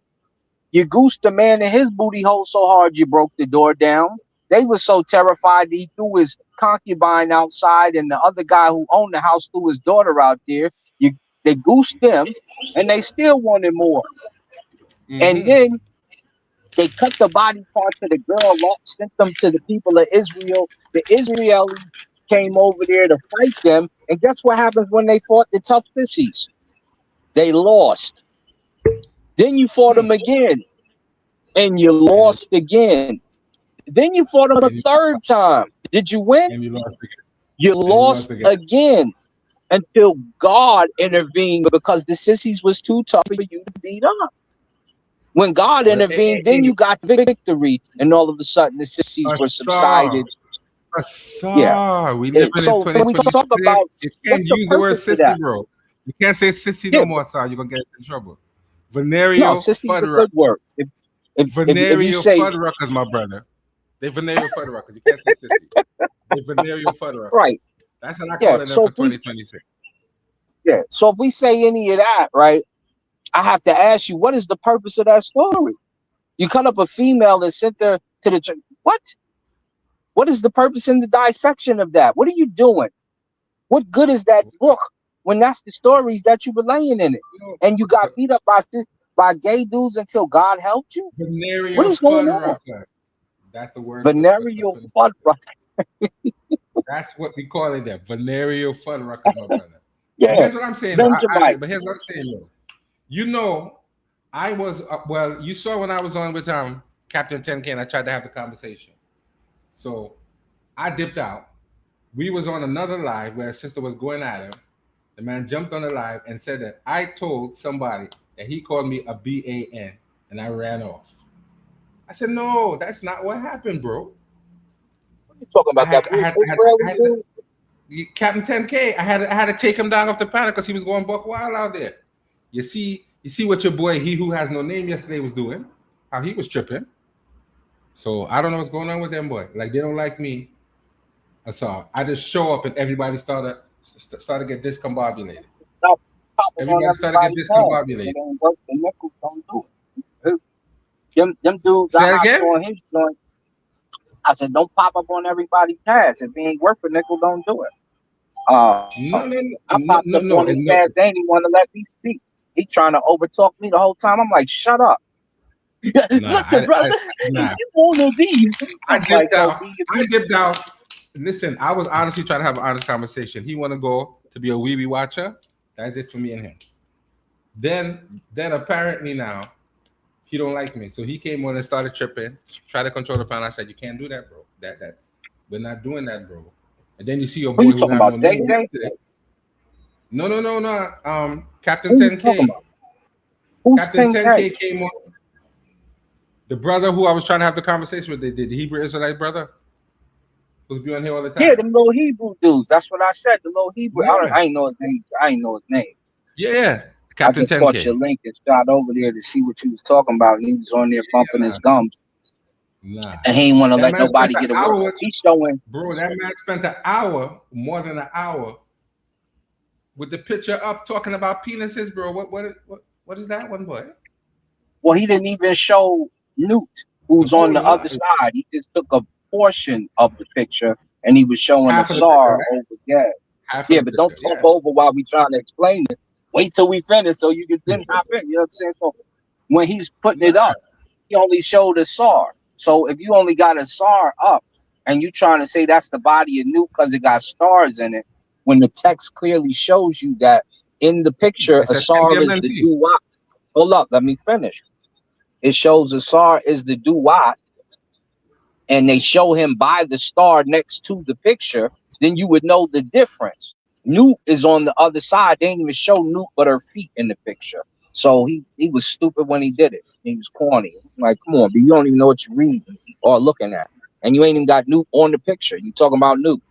you goosed the man in his booty hole so hard you broke the door down. They were so terrified he threw his concubine outside, and the other guy who owned the house threw his daughter out there. They goosed them, and they still wanted more. And then they cut the body parts of the girl up, sent them to the people of Israel. The Israelis came over there to fight them, and guess what happens when they fought the tough sissies? They lost. Then you fought them again, and you lost again. Then you fought them a third time. Did you win? And you lost again. You lost again until God intervened because the sissies was too tough for you to beat up. When God intervened, then you got victory, and all of a sudden the sissies were subsided. Yeah. We live in 2026. You can't use the word sissy, bro. You can't say sissy no more, sir. You're going to get in trouble. Venereal fuddruckers. Venereal fuddruckers, my brother. They're venereal fuddruckers. You can't say sissy. They're venereal fuddruckers. Right. That's what I call it for 2026. Yeah. So if we say any of that, right, I have to ask you, what is the purpose of that story? You cut up a female and sent her to the church. What? What is the purpose in the dissection of that? What are you doing? What good is that book when that's the stories that you were laying in it? And you got beat up by gay dudes until God helped you? Venereal what is going on? That's the word. Venereal fuddruckers. That's what we call it there. Venereal fuddruckers, my brother. Yeah. But here's what I'm saying. But here's what I'm saying, though. You know, I was you saw when I was on with Captain 10K and I tried to have the conversation. So I dipped out. We was on another live where a sister was going at her. The man jumped on the live and said that I told somebody that he called me a BAN, and I ran off. I said, no, that's not what happened, bro. What are you talking about? Captain 10K, I had to take him down off the panel because he was going buck wild out there. You see what your boy, he who has no name yesterday, was doing, how he was tripping. So I don't know what's going on with them, boy. Like, they don't like me. So I just show up and everybody started to get discombobulated. Everybody started to get discombobulated. Them dudes, I said, don't pop up on everybody's pass. If it ain't worth a nickel, don't do it. I popped up on his pass, they ain't even want to let me speak. He trying to overtalk me the whole time. I'm like, shut up. Listen, brother, you want to be. I dipped out. Listen, I was honestly trying to have an honest conversation. He want to go to be a wee watcher. That's it for me and him. Then apparently now, he don't like me. So he came on and started tripping, tried to control the panel. I said, you can't do that, bro. That we're not doing that, bro. And then you see your boy who have no name. No. Captain 10K. Captain 10K came on. The brother who I was trying to have the conversation with, the Hebrew Israelite brother, who's be on here all the time. Yeah, them little Hebrew dudes. That's what I said. The little Hebrew. Yeah. I ain't know his name. Yeah. Captain I just caught 10K. your link and shot over there to see what you was talking about. And he was on there bumping his gums. Nah. And he ain't want to let man nobody spent get an away. hour- He's showing. Bro, that man spent an hour, more than an hour, with the picture up talking about penises, bro. What is that one, boy? Well, he didn't even show Newt, who's on the other side. He just took a portion of the picture and he was showing Half the of the SAR picture, right? over there. Half Yeah, of the but don't picture, talk over while we trying to explain it. Wait till we finish so you can then hop in. You know what I'm saying? So when he's putting it up, he only showed a SAR. So if you only got a SAR up and you trying to say that's the body of Newt because it got stars in it, when the text clearly shows you that in the picture, It a says SAR is the MMT. Duat. Hold up, let me finish. It shows a SAR is the Duat, and they show him by the star next to the picture, then you would know the difference. Newt is on the other side. They didn't even show Newt but her feet in the picture. So he was stupid when he did it. He was corny. Like, come on, but you don't even know what you're reading or looking at. And you ain't even got Newt on the picture. You talking about Newt.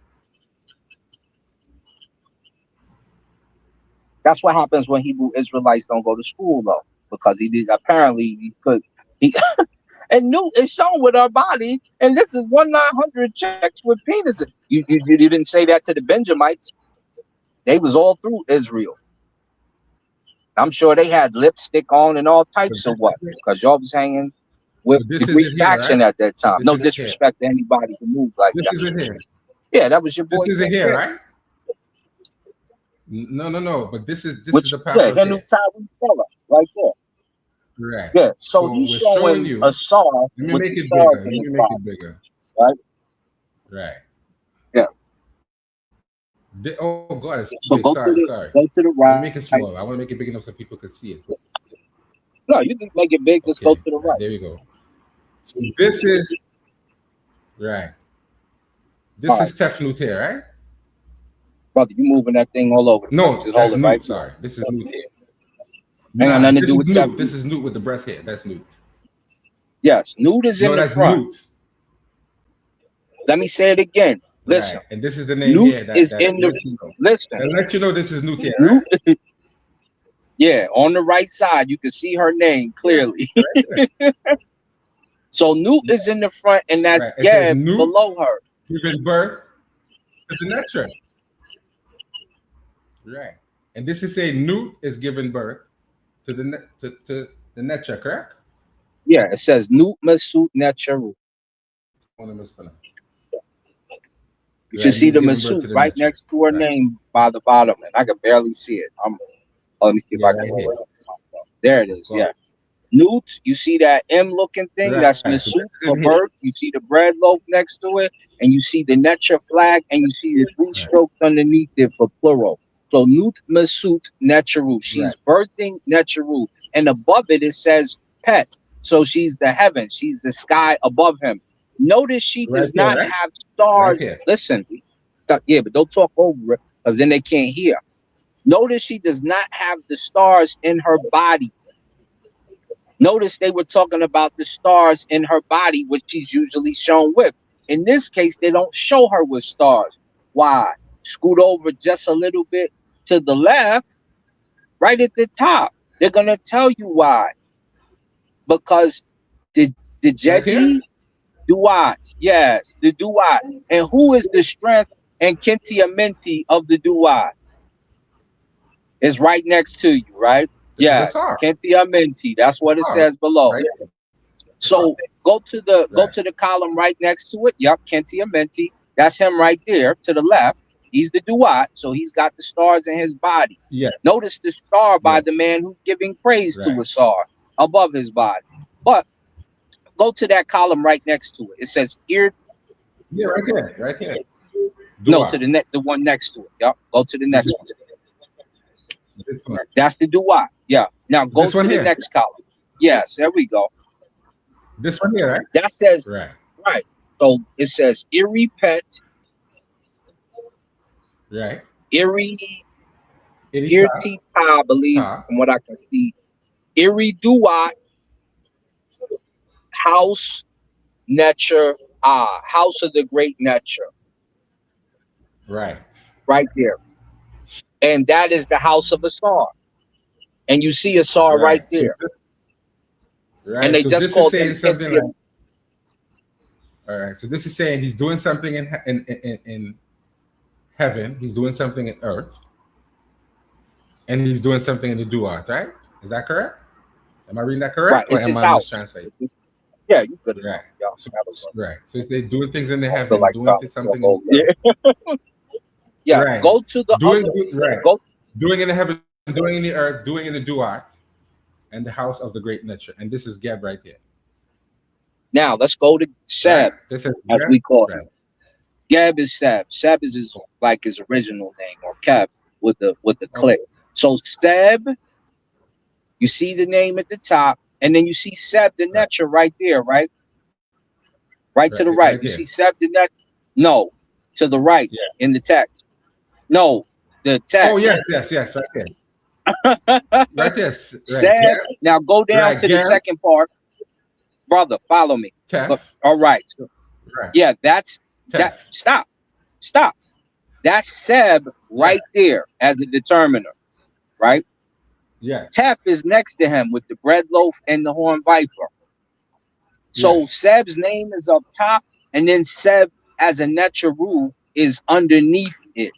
That's what happens when Hebrew Israelites don't go to school, though, because he did apparently he and Newt is shown with her body, and this is 1/900 chicks with penises. You didn't say that to the Benjamites. They was all through Israel. I'm sure they had lipstick on and all types of what, because y'all was hanging with the Greek faction at that time. No disrespect to anybody who moved like that. This isn't here. Yeah, that was your boy. This isn't here, right? No. But this is the passage. Yeah, Henry Tyree Teller, right there. Right. Yeah. So he's we're showing you. a SAR Let me with make the it stars bigger. in Let his me make body. it bigger. Right. Right. Yeah. Oh God. So Wait, go sorry. to the right. Let me make it small. I want to make it big enough so people can see it. No, you can make it big. Just go to the right. There we go. So this is right. This All is Tefnut here, right? Brother, you moving that thing all over. No, Just that's hold it Newt. right. Sorry, this is Newt here. Ain't got nothing to do with Newt. Tefnut. This is Newt with the breast hair. That's Newt. Yes, Newt is in the front. Newt. Let me say it again. Listen. Right. And this is the name Newt here that is that in the listen. That let you know this is Newt here, right? Yeah, on the right side, you can see her name clearly. So Newt is in the front, and that's Right. Geb below her. Giving birth to the Netra. Right. And this is saying Newt is giving birth to the Netra, correct? Yeah, it says Newt Masut Necharu. You should see the Masut right next to her name by the bottom, and I can barely see it. Let me see if I can hear it. There it is. Yeah. Newt, you see that M looking thing? Right. That's Masut for birth. You see the bread loaf next to it, and you see the Netra flag, and you see the three strokes underneath it for plural. So Newt Masut Necharu. She's birthing Necharu. And above it, it says Pet. So she's the heaven. She's the sky above him. Notice she does not have stars. Listen. Yeah, but don't talk over it, because then they can't hear. Notice she does not have the stars in her body. Notice they were talking about the stars in her body, which she's usually shown with. In this case, they don't show her with stars. Why? Scoot over just a little bit to the left, right at the top. They're going to tell you why. Because the Jedi Duat, yes, the Duat. And who is the strength and Kintiamenti of the Duat? Is right next to you, right? Yes, Kintiamenti. That's what it says below. Right. So go to the column right next to it. Yep, Kintiamenti. That's him right there to the left. He's the Duat, so he's got the stars in his body. Yeah. Notice the star by the man who's giving praise to a star above his body. But go to that column right next to it. It says ear. Yeah, right here. No, to the one next to it. Yep. Go to the next one. This one. That's the Duat. Yeah. Now go to the next column. Yes, there we go. This one here, right? That says right. So it says Iri Pet. Right. Iri Irti I believe, from what I can see. Iri Duat House Necher House of the Great Necher. Right. Right there. And that is the house of a star. And you see Asar right there. Right. And they so just this called is saying him something Ithiel. like, all right. So this is saying he's doing something in heaven. He's doing something in earth, and he's doing something in the duat. Right? Is that correct? Am I reading that correct? Right. It's or his am I house. mistranslating? Yeah, you could. Right. Yeah, Right. So they're doing things in the I heavens, feel like doing something in the earth. yeah. Yeah. Right. Go to the Doing other. right. Go. Doing in the heaven, doing in the earth, doing in the duat, and the house of the great nature. And this is Geb right here. Now let's go to Seb, Right. This is as Geb. we call Right. him. Geb is Seb. Seb is his original name, or Keb with the click. So Seb, you see the name at the top, and then you see Seb the Netra right there, right? Right to the right. Right You there. see Seb the Netra? No, to the right in the text. No, the text. Oh yes, right there. Right there. Right. Seb. Geb. Now go down Right, to the Geb. second part, brother. Follow me. Tef. Look, all right. So, Right. yeah, that's Tef. that. Stop. That's Seb right there as a determiner, right? Yeah. Tef is next to him with the bread loaf and the horn viper. So Yes. Seb's name is up top, and then Seb as a Necharu is underneath it.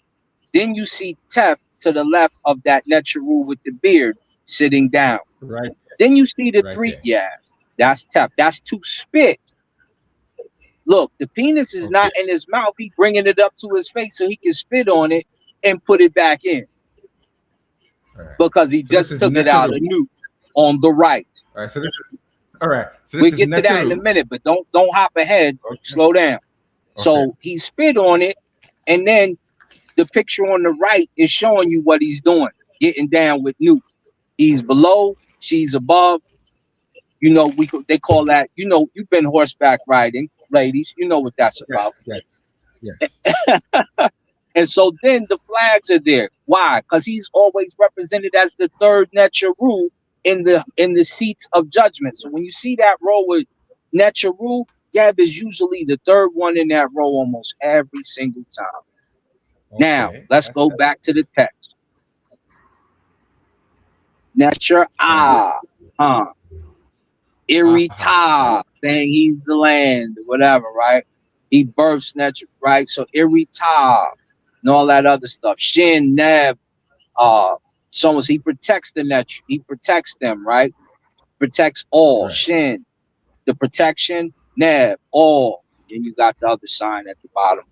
Then you see Tef to the left of that Necharu with the beard sitting down. Right. Then you see the Right three. there. Yeah, that's Tef. That's to spit. Look, the penis is not in his mouth. He bringing it up to his face so he can spit on it and put it back in. Right. Because he So just this is took it out of Necharu. Nuke on the right. All right. So this is all right. So this We is get to that in a Necharu. minute, but don't hop ahead. Okay. Slow down. Okay. So he spit on it, and then the picture on the right is showing you what he's doing, getting down with Nuke. He's below, she's above. You know, they call that. You know, you've been horseback riding, ladies. You know what that's about. Yes. And so then the flags are there. Why? Because he's always represented as the third Necharu in the seats of judgment. So when you see that row with Necharu, Geb is usually the third one in that row almost every single time. Now let's go back to the text. Netra Irita, saying he's the land, whatever, right? He births Netra, right? So Irita and all that other stuff. Shin, Neb, so he protects the Netra, he protects them, right? Protects all. Right. Shin, the protection, Neb, all. Then you got the other sign at the bottom,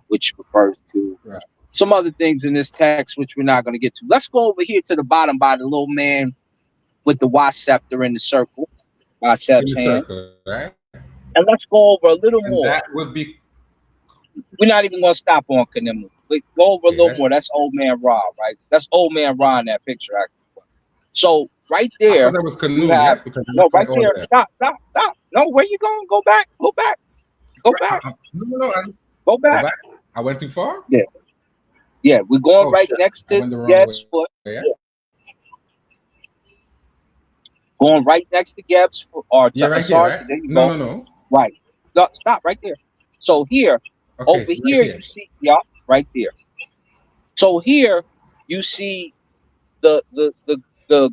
which refers to some other things in this text, which we're not going to get to. Let's go over here to the bottom by the little man with the Wa scepter in the circle. Wasep's hand. Circle, right? And let's go over a little more. That would be. We're not even going to stop on Kanemu. But go over a little more. That's Old Man Ra, right? That's Old Man Ra in that picture, actually. So right there. I thought that was Kanemu. Have, no, right there. Stop. No, where you going? Go back. Go back. Go back. No. Go back. I went too far? Yeah, we're going next to Geb's foot. Yeah. Going right next to Geb's foot. Or right here, right? There you go. No. Right. Stop right there. So here, over here, you see, right there. So here, you see the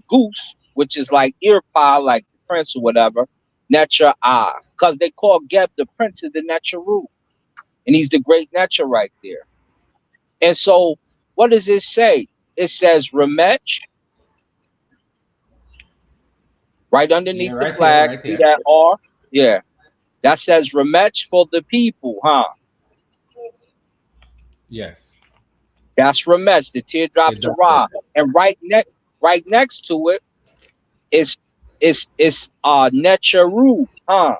goose, which is like Irpa, like the prince or whatever, Netra because they call Geb the prince of the Necharu. And he's the great Netra right there. And so, what does it say? It says Remech, right underneath the flag. See that R? Yeah. That says Remech for the people, huh? Yes. That's Remech, the teardrop to Ra. And right next to it is Necharu, huh?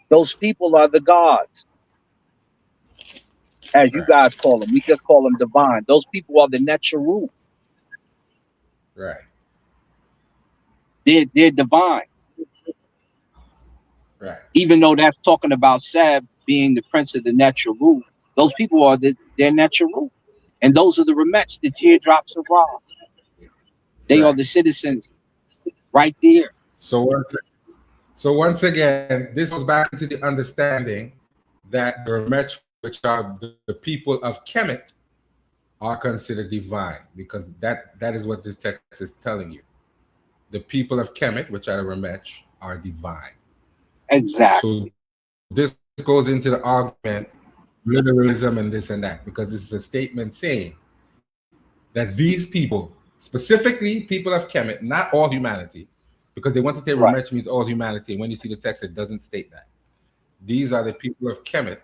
Those people are the gods. As you guys call them. We just call them divine. Those people are the Necharu. Right. They're divine. Right. Even though that's talking about Seb being the prince of the Necharu, those people are they're Necharu. And those are the Remech, the teardrops of Ra. They are the citizens right there. So once again, this goes back to the understanding that the Remech, which are the people of Kemet, are considered divine, because that is what this text is telling you. the people of Kemet, which are the Ramech, are divine. Exactly. So this goes into the argument, literalism and this and that, because this is a statement saying that these people, specifically people of Kemet, not all humanity, because they want to say Ramech means all humanity. And when you see the text, it doesn't state that. These are the people of Kemet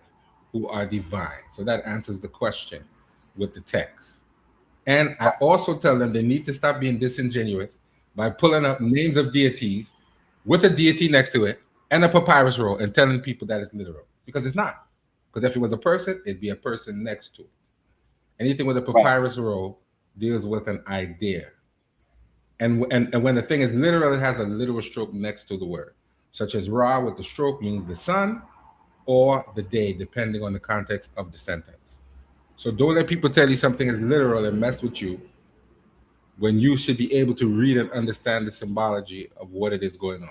who are divine. So that answers the question with the text. And I also tell them they need to stop being disingenuous by pulling up names of deities with a deity next to it and a papyrus roll and telling people that it's literal, because it's not. Because if it was a person, it'd be a person next to it. Anything with a papyrus roll deals with an idea. And when the thing is literal, it has a literal stroke next to the word, such as Ra with the stroke means the sun or the day, depending on the context of the sentence. So don't let people tell you something is literal and mess with you when you should be able to read and understand the symbology of what it is going on.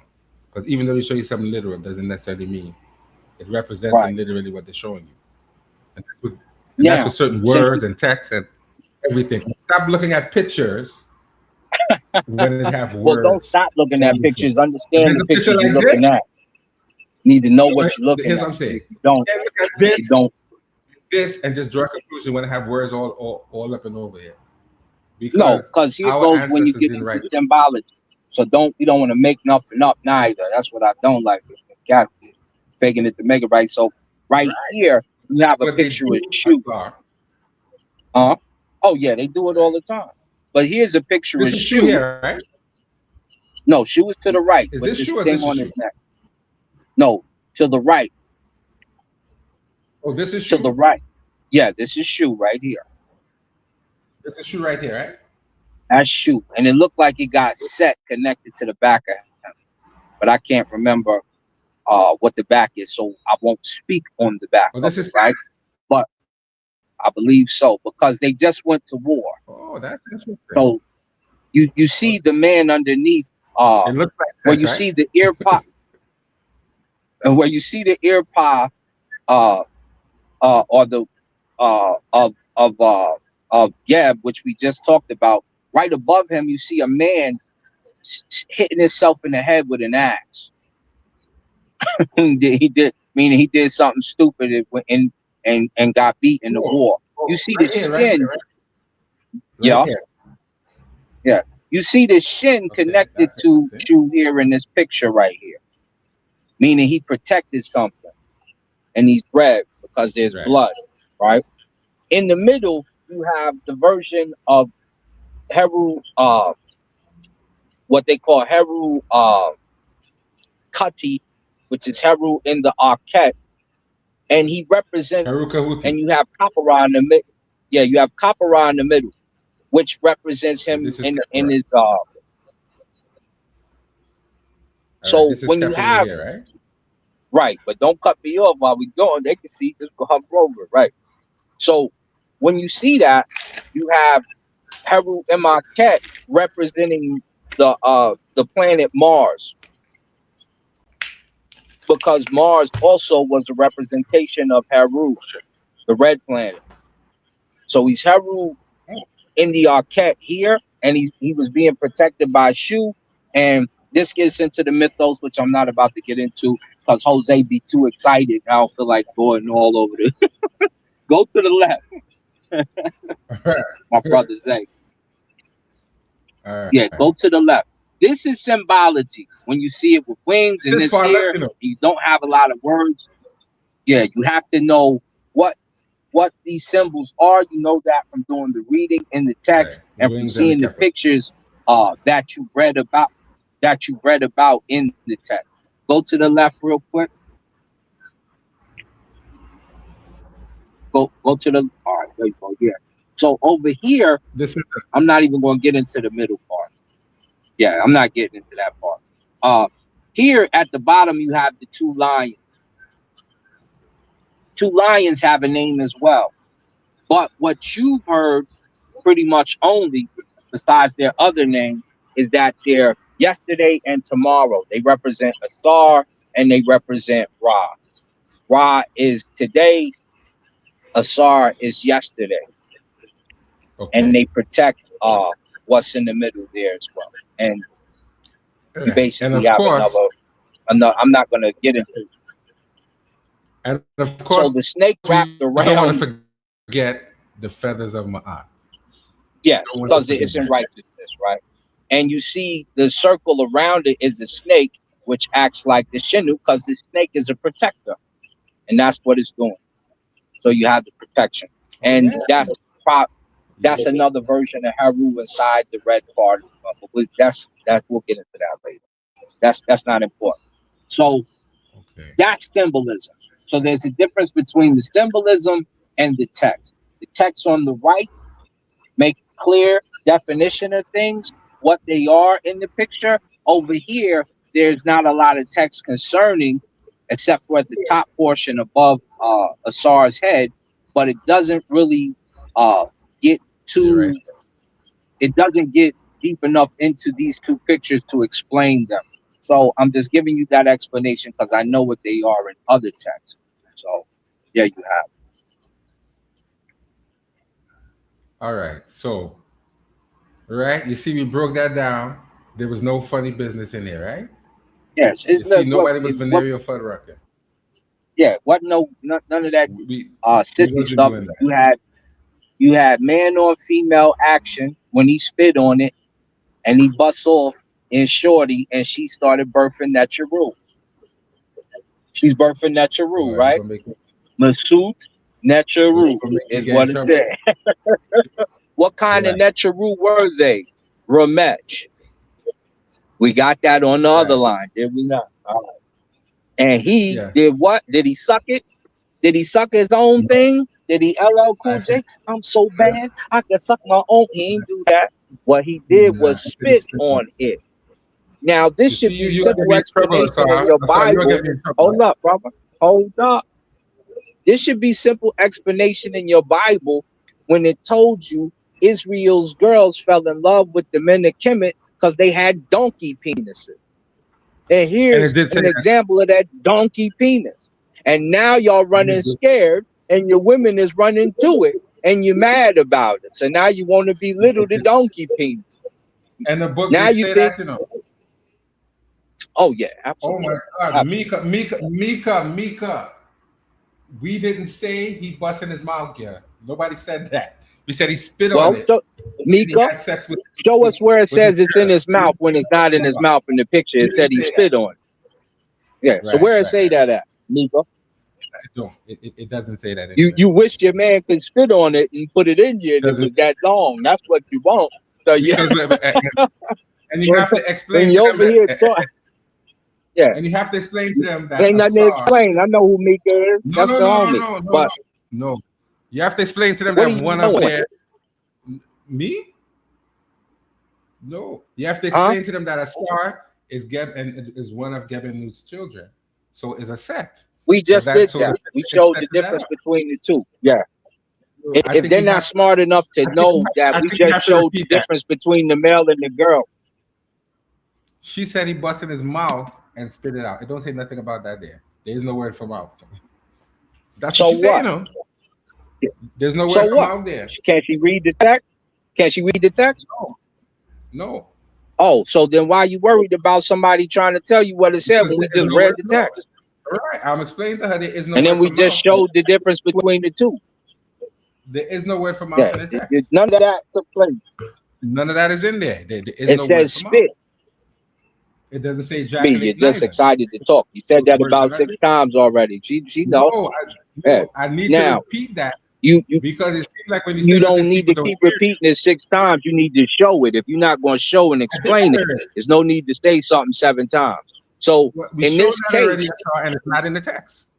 Because even though they show you something literal, doesn't necessarily mean it represents literally what they're showing you. And that's with certain words and text and everything. Stop looking at pictures when they have words. Well, don't stop looking at pictures. Understand the pictures you're looking at. You need to know what you're looking at. Here's what I'm saying. Don't look at this, this and just draw a conclusion when I have words all up and over here. Because here goes when you get into symbology. So you don't want to make nothing up neither. That's what I don't like. Got faking it to make it right. So right here you have a picture of Shu. Oh yeah, they do it all the time. But here's a picture of Shu. Here, right? No, Shu is to the right. Is with this this Shu or thing this on is his neck. No, to the right. Oh, this is Shu? To the right. Yeah, this is Shu right here. This is Shu right here, right? That's Shu. And it looked like it got set connected to the back of him. But I can't remember what the back is, so I won't speak on the back. This is right. But I believe so, because they just went to war. Oh, that's interesting. So you see the man underneath it looks like where you see the ear pot and where you see the ear pot or the of Geb, which we just talked about. Right above him, you see a man hitting himself in the head with an axe. he did something stupid and got beat in the war. You see the shin. Yeah. You see the shin connected to Shu here in this picture right here. Meaning he protected something. And he's bred because there's blood, right? In the middle, you have the version of Heru, what they call Heru Kati, which is Heru in the Arket, and he represents. And you have Kapara in the middle. Yeah, you have Kapara in the middle, which represents him in his. So when you have here, right, but don't cut me off while we going. They can see just go over, right? So when you see that, you have Heru Imaket representing the planet Mars, because Mars also was a representation of Heru, the red planet. So he's Heru in the Arket here, and he was being protected by Shu, and this gets into the mythos, which I'm not about to get into because Jose be too excited. I don't feel like going all over this. Go to the left. My brother Zay. Yeah, go to the left. This is symbology. When you see it with wings and this here, you don't have a lot of words. Yeah, you have to know what these symbols are. You know that from doing the reading in the text and from seeing the pictures that you read about in the text. Go to the left real quick. Go to the all right, there you go. Yeah. So over here, I'm not even going to get into the middle part. Yeah, I'm not getting into that part. Here at the bottom, you have the two lions. Two lions have a name as well. But what you've heard pretty much only, besides their other name, is that they're yesterday and tomorrow. They represent Asar and they represent Ra. Ra is today, Asar is yesterday. And they protect what's in the middle there as well. And You basically of have course, another. I'm not going to get into it. And of course, so the snake wrapped we don't want around. to forget the feathers of Ma'at. Yeah, because it's in righteousness, right? And you see the circle around it is the snake, which acts like the Shinu, because the snake is a protector, and that's what it's doing. So you have the protection, and that's another version of Haru inside the red part. But we'll get into that later. That's not important. So that's symbolism. So there's a difference between the symbolism and the text. The text on the right make clear definition of things, what they are in the picture. Over here, there's not a lot of text concerning, except for at the top portion above Asar's head, but it doesn't really get too. It doesn't get deep enough into these two pictures to explain them. So I'm just giving you that explanation because I know what they are in other texts. So yeah, you have. All right. So, you see, we broke that down. There was no funny business in there, right? Yes. Nobody was venereal Fuddrucker. Yeah. None of that sissy stuff. You had man on female action when he spit on it, and he busts off in Shorty, and she started birthing Necharu. She's birthing Necharu, right? Masut Necharu is what it said. What kind of Necharu were they? Ramech. We got that on the other line, did we not? And he did what? Did he suck it? Did he suck his own thing? Did he LL Cool J? I'm so bad, I can suck my own. He didn't do that. What he did was spit on it. Now, this should be simple explanation in your Bible. Hold up, brother. Hold up. This should be simple explanation in your Bible when it told you Israel's girls fell in love with the men of Kemet because they had donkey penises. And here's an example of that donkey penis. And now y'all running scared, and your women is running to it, and you're mad about it. So now you want to belittle the donkey penis. And the book now you think, that, oh yeah, absolutely. Oh my God, Mika. We didn't say he busted his mouth, yeah. Nobody said that. We said he spit on it. Mika, show us where it says it's in his mouth when it's not in his mouth in the picture. It said he spit on it. Yeah. So where it say that at, Mika? It doesn't say that. You wish your man could spit on it and put it in you, and it was that long. That's what you want. So and you have to explain. Yeah. And you have to explain to them that ain't nothing to explain. I know who Mika is. That's the homie. No. You have to explain to them that one of their me? No. You have to explain to them that Asar is is one of Gebenu's children. So it's a sect. We just did that. We showed the difference between the two. Yeah. If they're not smart enough to know that, we just showed the difference between the male and the girl. She said he busted his mouth and spit it out. It don't say nothing about that there. There is no word for mouth. That's what she's saying, no? There's no word for mouth there. Can she read the text? Can she read the text? No. Oh, so then why are you worried about somebody trying to tell you what it said when we just read the text? All right, I'm explaining to her there is no. And then we just showed the difference between the two. There is no word for mouth in the text. None of that took place. None of that is in there. It says spit. It doesn't say Jack. You're just excited to talk. You said that about 6 times already. She knows. I need to repeat that. Because it seems like when you don't need to keep repeating it 6 times. You need to show it. If you're not going to show and explain it, there's no need to say something 7 times. So in this case, and it's not in the text.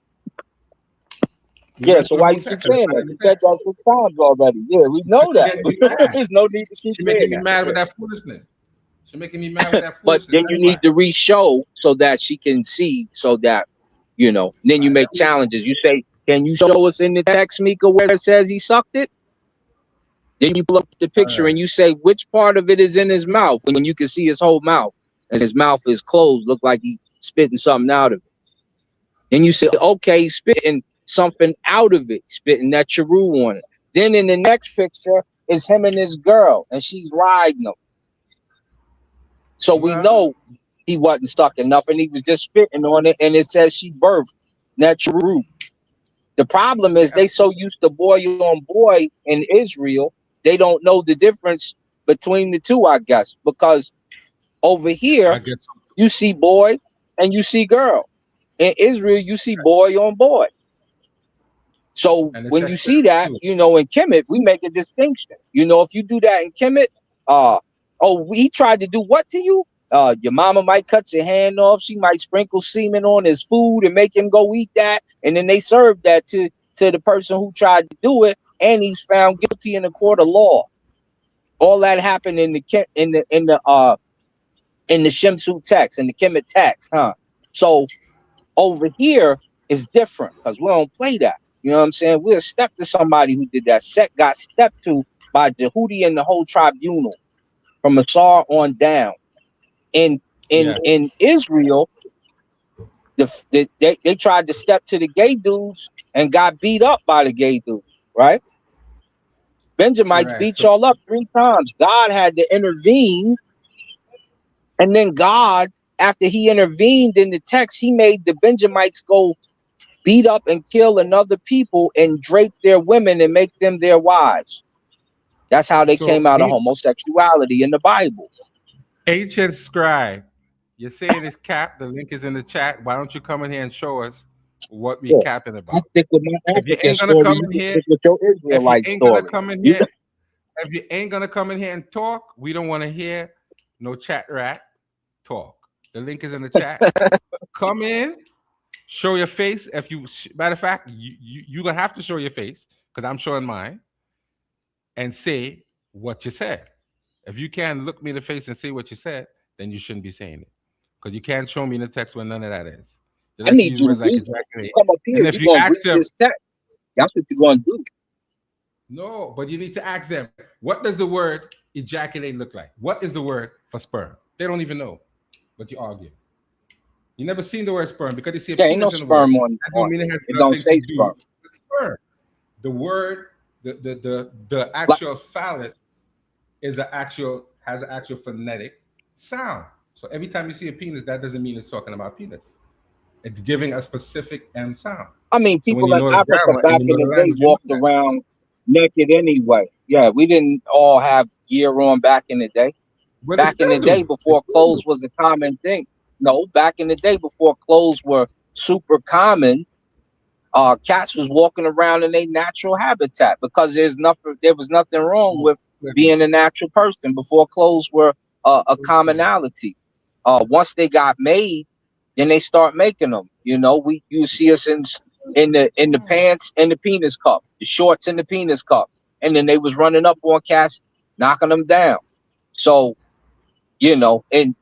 Yeah, so why you keep saying that? You said that 6 times already. Yeah, we know that. There's no need to keep saying that. She's making me mad with that foolishness. She's making me mad with that foolishness. But then you need to re-show so that she can see, so that, then you make challenges. You say, can you show us in the text, Mika, where it says he sucked it? Then you pull up the picture and you say, which part of it is in his mouth when you can see his whole mouth? And his mouth is closed, look like he's spitting something out of it. Then you say, okay, he's spitting something out of it, spitting that Cheru on it. Then in the next picture is him and his girl, and she's riding him. So we know he wasn't stuck enough, and he was just spitting on it, and it says she birthed natural root. The problem is they so used to boy on boy in Israel, they don't know the difference between the two, I guess, because over here you see boy and you see girl. In Israel, you see boy on boy. So when you see that, you know, in Kemet, we make a distinction. You know, if you do that in Kemet, he tried to do what to you? Your mama might cut your hand off. She might sprinkle semen on his food and make him go eat that. And then they serve that to the person who tried to do it, and he's found guilty in a court of law. All that happened in the Shemsu text, in the Kemet text, huh? So over here is different because we don't play that. You know what I'm saying? We'll step to somebody who did that. Set got stepped to by Jehudi and the whole tribunal from Asar on down. In Israel, they tried to step to the gay dudes and got beat up by the gay dudes, right? Benjamites beat y'all up 3 times. God had to intervene. And then God, after he intervened in the text, he made the Benjamites go beat up and kill another people and drape their women and make them their wives. That's how they came out of homosexuality in the Bible. Ancient scribe, you're saying it's cap. The link is in the chat. Why don't you come in here and show us what we capping about? Stick with my if you ain't gonna come in here, if you ain't gonna come in here and talk, we don't want to hear no chat rat talk. The link is in the chat. Come in, show your face. If you, matter of fact, you're gonna have to show your face because I'm showing mine, and say what you said. If you can't look me in the face and say what you said, then you shouldn't be saying it. Because you can't show me in the text when none of that is. I need you to come up here. And if you ask them, that's what you're going to do. No, but you need to ask them, what does the word ejaculate look like? What is the word for sperm? They don't even know, but you argue. You never seen the word sperm because you see a penis ain't no in the sperm word. on That don't mean it has nothing to do with sperm. The word, the actual phallus has an actual phonetic sound. So every time you see a penis, that doesn't mean it's talking about penis. It's giving a specific M sound. I mean, people in Africa back in the day walked around naked anyway. Yeah, we didn't all have gear on back in the day. Back in the day before clothes was a common thing. No, back in the day before clothes were super common, cats was walking around in their natural habitat because there was nothing wrong with being a natural person before clothes were a commonality. Once they got made, then they start making them. You know, you see us in the pants and the penis cup, the shorts and the penis cup, and then they was running up on cats, knocking them down. So, you know, and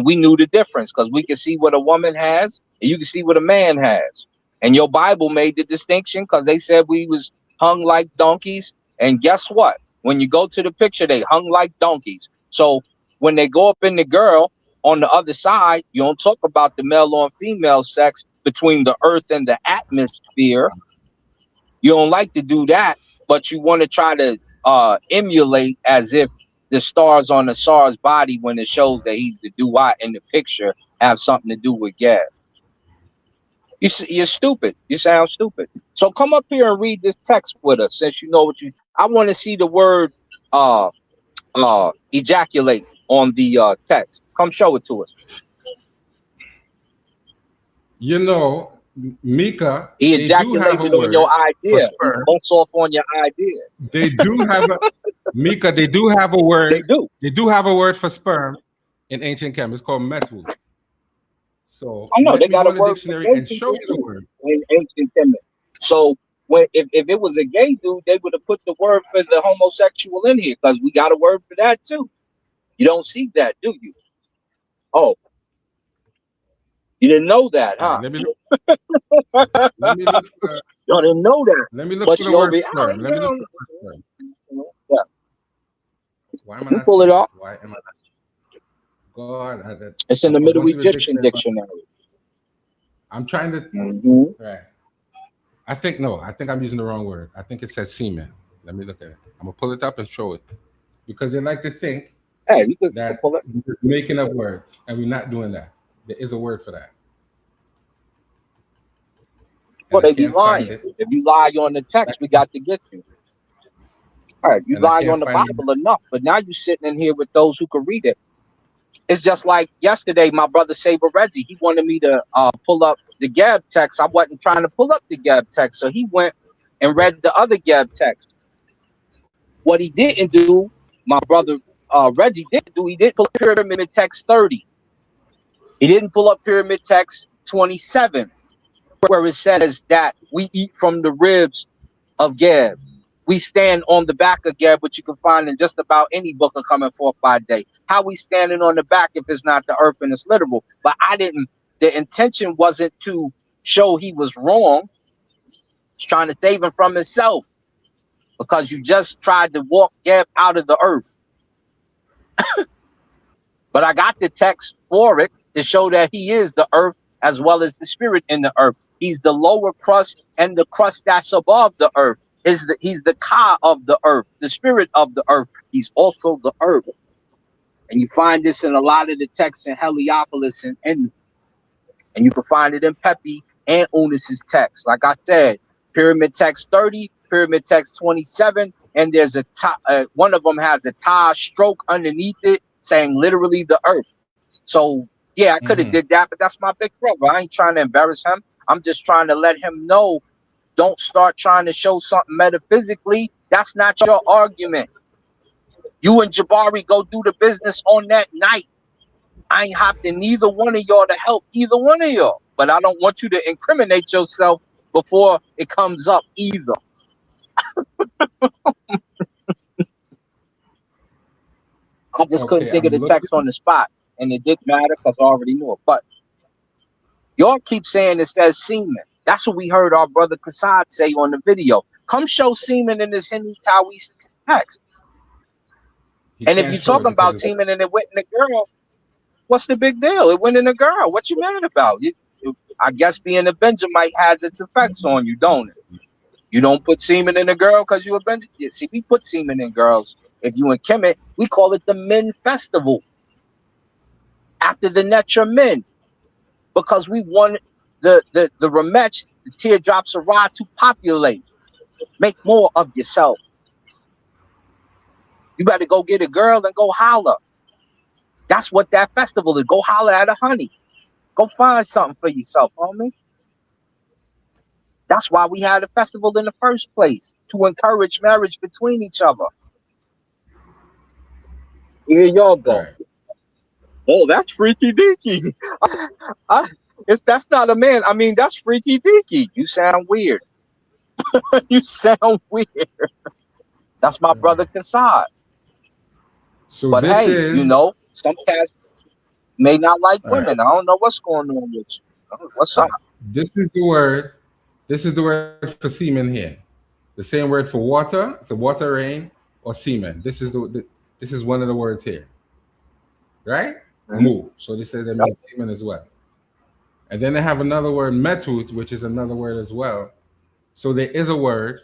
we knew the difference because we could see what a woman has and you can see what a man has. And your Bible made the distinction because they said we was hung like donkeys. And guess what? When you go to the picture, they hung like donkeys. So when they go up in the girl on the other side, you don't talk about the male on female sex between the earth and the atmosphere. You don't like to do that, but you want to try to emulate as if the stars on the SARS body when it shows that he's the duat in the picture have something to do with Gad. You're stupid. You sound stupid. So come up here and read this text with us since you know what you... I want to see the word ejaculate on the text. Come show it to us. You know, Mika, he ejaculated on your idea. Bumps off on your idea. They do have a Mika. They do have a word. They do have a word for sperm in ancient Kemet. It's called meswu. So I know they got a word dictionary and show you the word in ancient Kemet. So if it was a gay dude, they would have put the word for the homosexual in here because we got a word for that too. You don't see that, do you? Oh, you didn't know that, huh? Let me look. You didn't know that. Let me look for the word sperm. Let me look for the word sperm. Yeah. Why am I not pull it off? Why am I not? God, it's in the Middle Egyptian dictionary. I'm trying to. Right. I think I'm using the wrong word. I think it says semen. Let me look at it. I'm gonna pull it up and show it because they like to think Hey, you could that pull it. we're just making up words, and we're not doing that. There is a word for that. Well, they be lying. If you lie on the text, we got to get you. All right, you lie on the Bible enough, but now you're sitting in here with those who can read it. It's just like yesterday, my brother Saber Reggie, he wanted me to pull up the Gab text. I wasn't trying to pull up the Gab text, so he went and read the other Gab text. What he didn't do, my brother Reggie didn't do, he didn't pull up Pyramid Text 30. He didn't pull up Pyramid Text 27, where it says that we eat from the ribs of Gab. We stand on the back of Gab, which you can find in just about any book of Coming Forth by Day. How we standing on the back if it's not the earth and it's literal? But the intention wasn't to show he was wrong. He's trying to save him from himself because you just tried to walk Gab out of the earth. But I got the text for it to show that he is the earth as well as the spirit in the earth. He's the lower crust and the crust that's above the earth. He's the Ka of the earth, the spirit of the earth. He's also the earth. And you find this in a lot of the texts in Heliopolis and you can find it in Pepe and Unis's text. Like I said, Pyramid Text 30, Pyramid Text 27, and there's one of them has a ta stroke underneath it saying literally the earth. So yeah, I could have did that, but that's my big brother. I ain't trying to embarrass him. I'm just trying to let him know, don't start trying to show something metaphysically. That's not your argument. You and Jabari go do the business on that night. I ain't hopped in neither one of y'all to help either one of y'all. But I don't want you to incriminate yourself before it comes up either. I just couldn't think of the text on the spot. And it didn't matter because I already knew it. But y'all keep saying it says semen. That's what we heard our brother Kassad say on the video. Come show semen in this Henry Tawi text. And if you're talking about semen and it went in a girl, what's the big deal? It went in a girl. What you mad about? I guess being a Benjamite has its effects on you, don't it? You don't put semen in a girl because you're a Benjamite. See, we put semen in girls. If you in Kemet, we call it the Men Festival. After the Netra men. Because we want the Ramech, the teardrops of Ra, to populate. Make more of yourself. You better go get a girl and go holler. That's what that festival is. Go holler at a honey. Go find something for yourself, homie. That's why we had a festival in the first place, to encourage marriage between each other. Here y'all go. Oh, that's freaky deaky. That's not a man. I mean, that's freaky deaky. You sound weird. You sound weird. That's my brother Kassad. So but hey, you know, some cats may not like women. I don't know what's going on with you. What's up? This is the word. This is the word for semen here. The same word for water, the water rain, or semen. This is this is one of the words here. Right? Mu. So they say they mean semen as well. And then they have another word, metut, which is another word as well. So there is a word,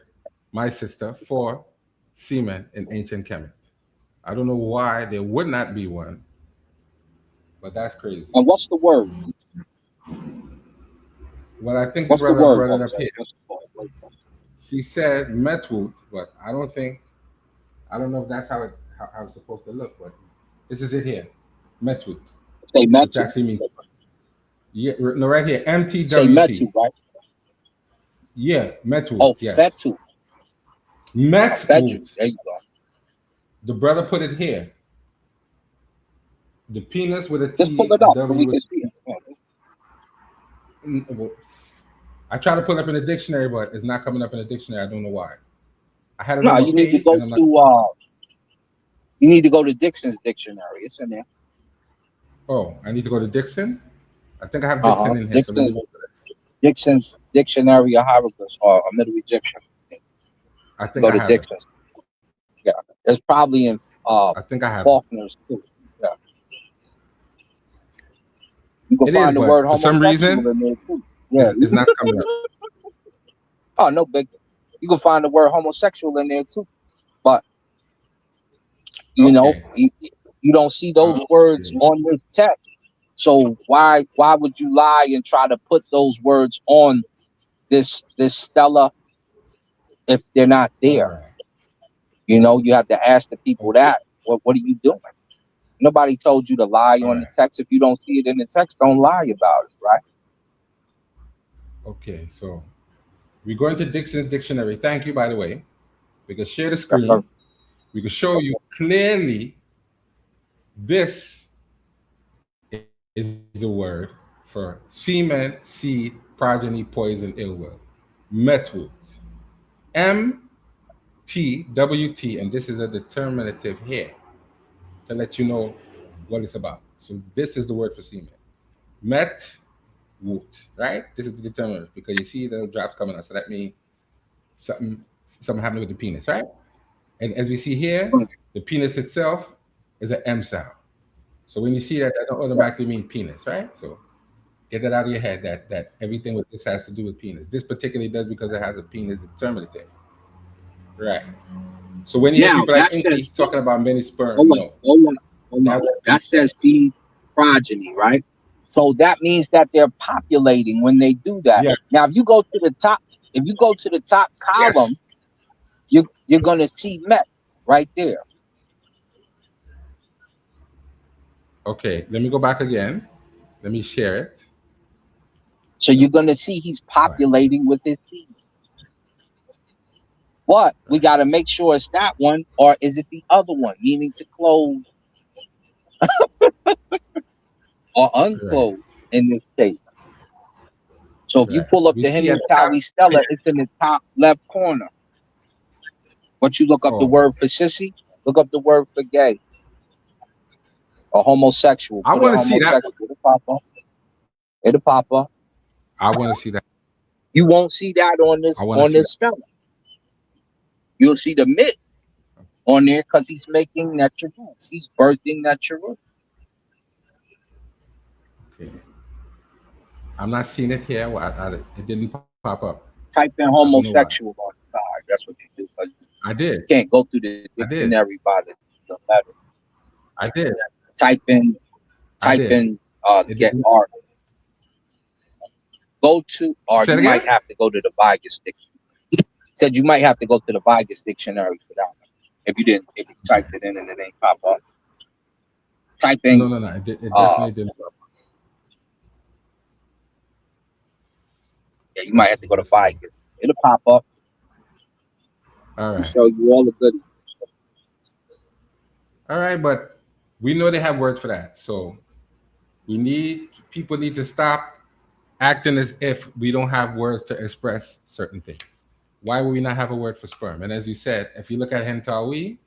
my sister, for semen in ancient Kemet. I don't know why there would not be one, but that's crazy. And what's the word? Well, I think the brother brought it up here. He said metut, but I don't know if that's how it's supposed to look, but this is it here. Metut. Say metut. Which actually means, yeah, no, right here, MTWT. Say metut, right? Yeah, metut. Oh, yes. fetu. Metut. There you go. The brother put it here. The penis with a T. Just pull it up. W with I try to put it up in the dictionary, but it's not coming up in the dictionary. I don't know why. I had it. No, you need to go to. You need to go to Dixon's dictionary. It's in there. Oh, I need to go to Dixon. I think I have Dixon in here. Dixon, so Dixon's Dictionary of Hieroglyphs or a Middle Egyptian. I think go to Dixon's. Yeah, it's probably in. I think I have Faulkner's too. Yeah. You can find the word for some reason. In there too. Yeah, it's not coming up. Oh, no big. You can find the word homosexual in there too, but you know, you You don't see those words on this text. So why would you lie and try to put those words on this stela if they're not there? You know, you have to ask the people that. What are you doing? Nobody told you to lie on the text. If you don't see it in the text, don't lie about it, right? Okay, so we go into Dixon's dictionary. Thank you, by the way. We can share the screen. We can show you clearly this is the word for semen, seed, progeny, poison, ill will. Metwood. M-T-W-T, and this is a determinative here to let you know what it's about. So this is the word for semen. Metwood, right? This is the determinative because you see the drops coming out. So that means something happening with the penis, right? And as we see here, the penis itself is an M sound. So when you see that, that don't automatically mean penis, right? So get that out of your head that everything with this has to do with penis. This particularly does because it has a penis determinative. Right. So when you hear people like Inky talking about many sperm, hold on. That says seed progeny, right? So that means that they're populating when they do that. Yeah. Now, if you go to the top column, you're gonna see Met right there. Okay, let me go back again. Let me share it. So you're gonna see he's populating with his seed. But we got to make sure it's that one, or is it the other one, meaning to clothe or unclothe in this state. So if you pull up the Henry Cowie Stella, it's in the top left corner. Once you look up the word for sissy, look up the word for gay or homosexual. I want to see that. It'll pop up. I want to see that. You won't see that on this Stella. You'll see the Mit on there because he's making natural roots. He's birthing natural roots. Okay. I'm not seeing it here. It didn't pop up. Type in homosexual on the side. That's what you do. I did. You can't go through the dictionary by the letter. I did. Type in get art. Go to, or you might have to go to the Vigus dictionary. Said you might have to go to the Vigus dictionary for that one. If you typed it in and it ain't pop up. Type in. No. It definitely didn't pop up. Yeah, you might have to go to Vigus. It'll pop up. All right. Show you all the goodies. All right, but we know they have words for that. So people need to stop acting as if we don't have words to express certain things. Why would we not have a word for sperm? And as you said, if you look at Hentawi,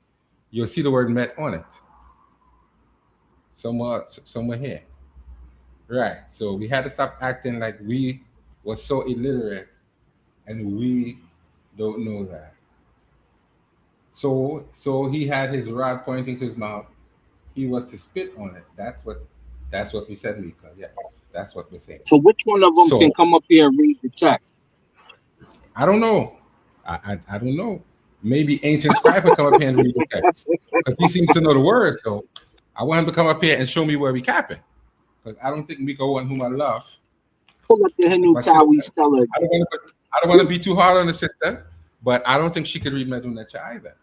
you'll see the word met on it. Somewhere here. Right. So we had to stop acting like we were so illiterate and we don't know that. So he had his rod pointing to his mouth. He was to spit on it. That's what we said, Mika. Yes, that's what we're saying. So which one of them can come up here and read the text? I don't know. I don't know. Maybe Ancient Scribe will come up here and read the text. Because he seems to know the word. So I want him to come up here and show me where we capping. Because I don't think Mika one whom I love. Pull up the Henry Cowie Stella. I don't want to be too hard on the sister, but I don't think she could read Medunecha either.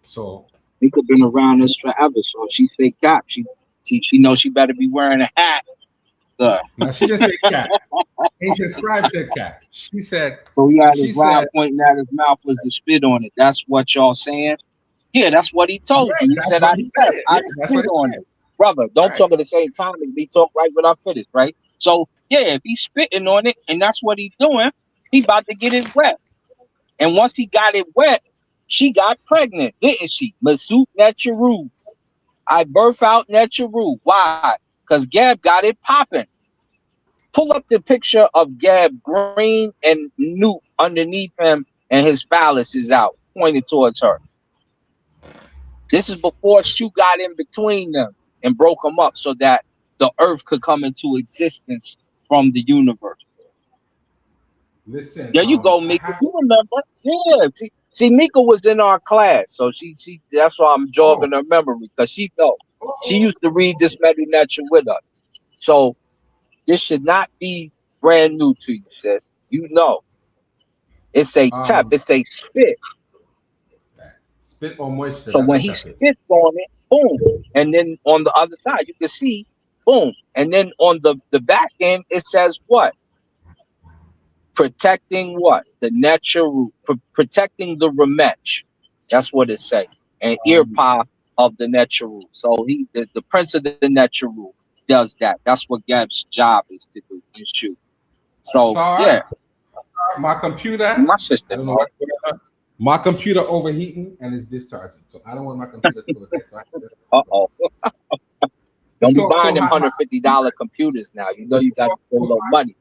So Mika been around us forever, so she say cap. She knows she better be wearing a hat. Now she didn't say cat. Ancient Scribe said cat. She said. So he had his rod pointing at his mouth was to spit on it. That's what y'all saying? Yeah, that's what he told you. He said I spit on it. Brother, don't talk at the same time and be talk right when I finish, right? So yeah, if he's spitting on it and that's what he's doing, he about to get it wet. And once he got it wet, she got pregnant, didn't she? Masut Netcharu. I birth out Netcharu. Why? Because Gab got it popping. Pull up the picture of Gab green and Newt underneath him, and his phallus is out, pointed towards her. This is before Shu got in between them and broke them up so that the earth could come into existence from the universe. Listen. There you go, Mika. You remember? Yeah. See, Mika was in our class, so she that's why I'm jogging her memory, because she know. She used to read this Medu Neter with us. So this should not be brand new to you, sis. You know. It's a tap. It's a spit. Spit or moisture. So when he spits on it, boom. And then on the other side, you can see, boom. And then on the back end, it says what? Protecting what? The natural, protecting the remech. That's what it say. And earpaw of the natural. So the prince of the natural does that. That's what Gab's job is to do and shoot. So yeah. My computer, my system. My computer overheating and it's discharging. So I don't want my computer to go ahead. Uh-oh. Don't be buying them $150 computers now. You know you got to pay a little money.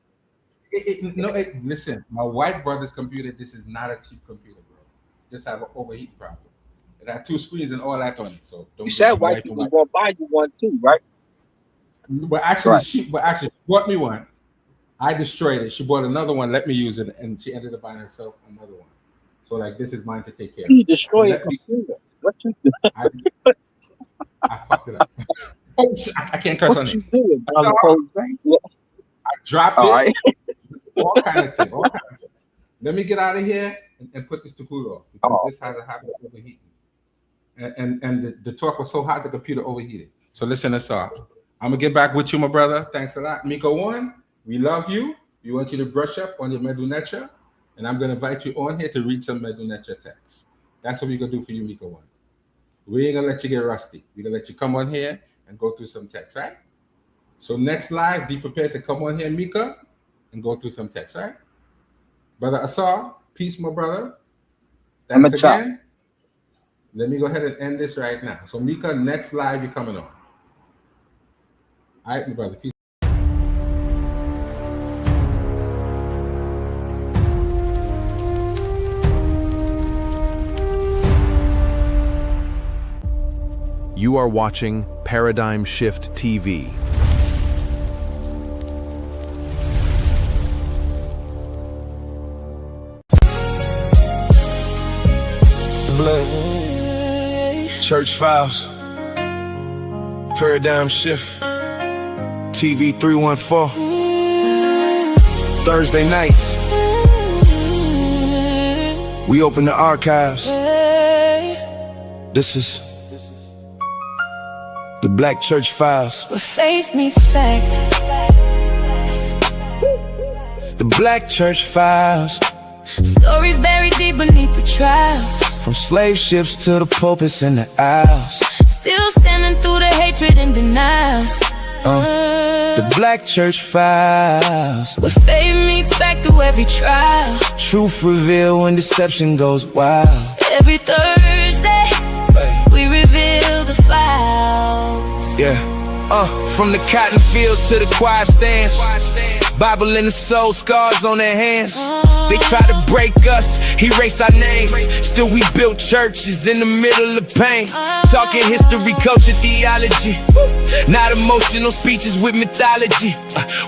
Listen, my white brother's computer, this is not a cheap computer, bro. Just have an overheat problem. It had 2 screens and all that on it. So don't. You said white people gonna buy you one too, right? But actually, she bought me one. I destroyed it. She bought another one, let me use it, and she ended up buying herself another one. So like, this is mine to take care of. You destroyed a computer. What you do? I fucked it up. Oh, I can't curse on it. What you doing? I dropped it. All kind of thing. Let me get out of here and put this to cool off because this has a habit of overheating. And the talk was so hot the computer overheated. So listen us off. I'm gonna get back with you, my brother. Thanks a lot, Miko One. We love you. We want you to brush up on your Medu Neter, and I'm gonna invite you on here to read some Medu Neter texts. That's what we're gonna do for you, Miko One. We ain't gonna let you get rusty. We're gonna let you come on here and go through some texts, right? So next live, be prepared to come on here, Mika, and go through some texts, right? Brother Asar, peace, my brother. Thanks again. Let me go ahead and end this right now. So Mika, next live, you're coming on. All right, my brother, peace. You are watching Paradigm Shift TV. Church Files, Paradigm Shift, TV 314. Thursday nights, we open the archives. This is the Black Church Files, where faith meets fact. The Black Church Files, stories buried deep beneath the trials. From slave ships to the pulpits and the aisles, still standing through the hatred and denials. The Black Church Files, where faith meets back through every trial. Truth revealed when deception goes wild. Every Thursday, we reveal the files. Yeah, from the cotton fields to the choir stands, Bible in the soul, scars on their hands. They try to break us, erase our names. Still we built churches in the middle of pain. Talking history, culture, theology, not emotional speeches with mythology.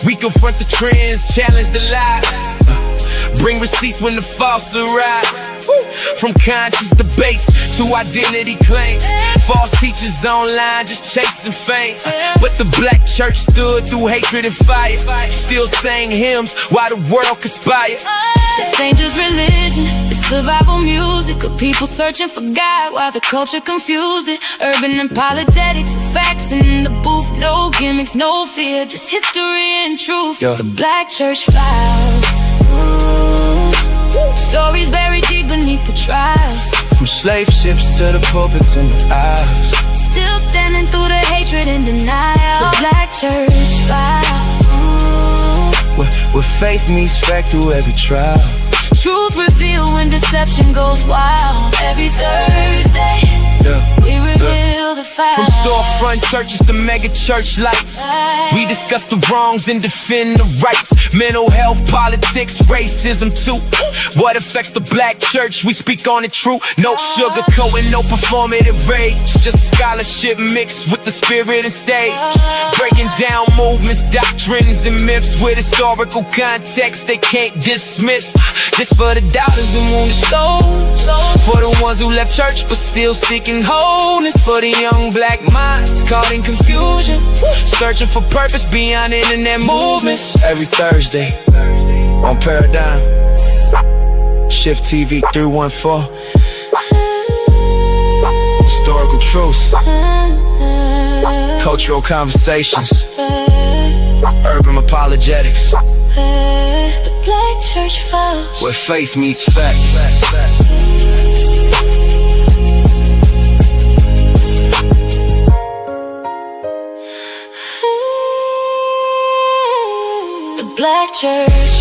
We confront the trends, challenge the lies, bring receipts when the false arise. From conscious debates to identity claims, false teachers online just chasing fame. But the Black church stood through hatred and fire, still sang hymns while the world conspired. This ain't just religion, it's survival music of people searching for God while the culture confused it. Urban apologetics with facts in the booth. No gimmicks, no fear, just history and truth. The Black Church Files. Stories buried deep beneath the trials. From slave ships to the pulpits and the aisles. Still standing through the hatred and denial. The Black Church Files. Where faith meets fact through every trial. Truth revealed when deception goes wild. Every Thursday, we reveal the files. From storefront churches to mega church lights, we discuss the wrongs and defend the rights. Mental health, politics, racism too. What affects the Black church, we speak on it true. No sugarcoating, no performative rage, just scholarship mixed with the spirit and stage. Breaking down movements, doctrines and myths with historical context they can't dismiss. This Praise for the doubters and wounded souls, for the ones who left church but still seeking wholeness, for the young black minds caught in confusion, searching for purpose beyond internet movements. Every Thursday on Paradigm Shift TV 314, historical truth, cultural conversations, urban apologetics, The Black Church Files, where faith meets fact. The Black Church.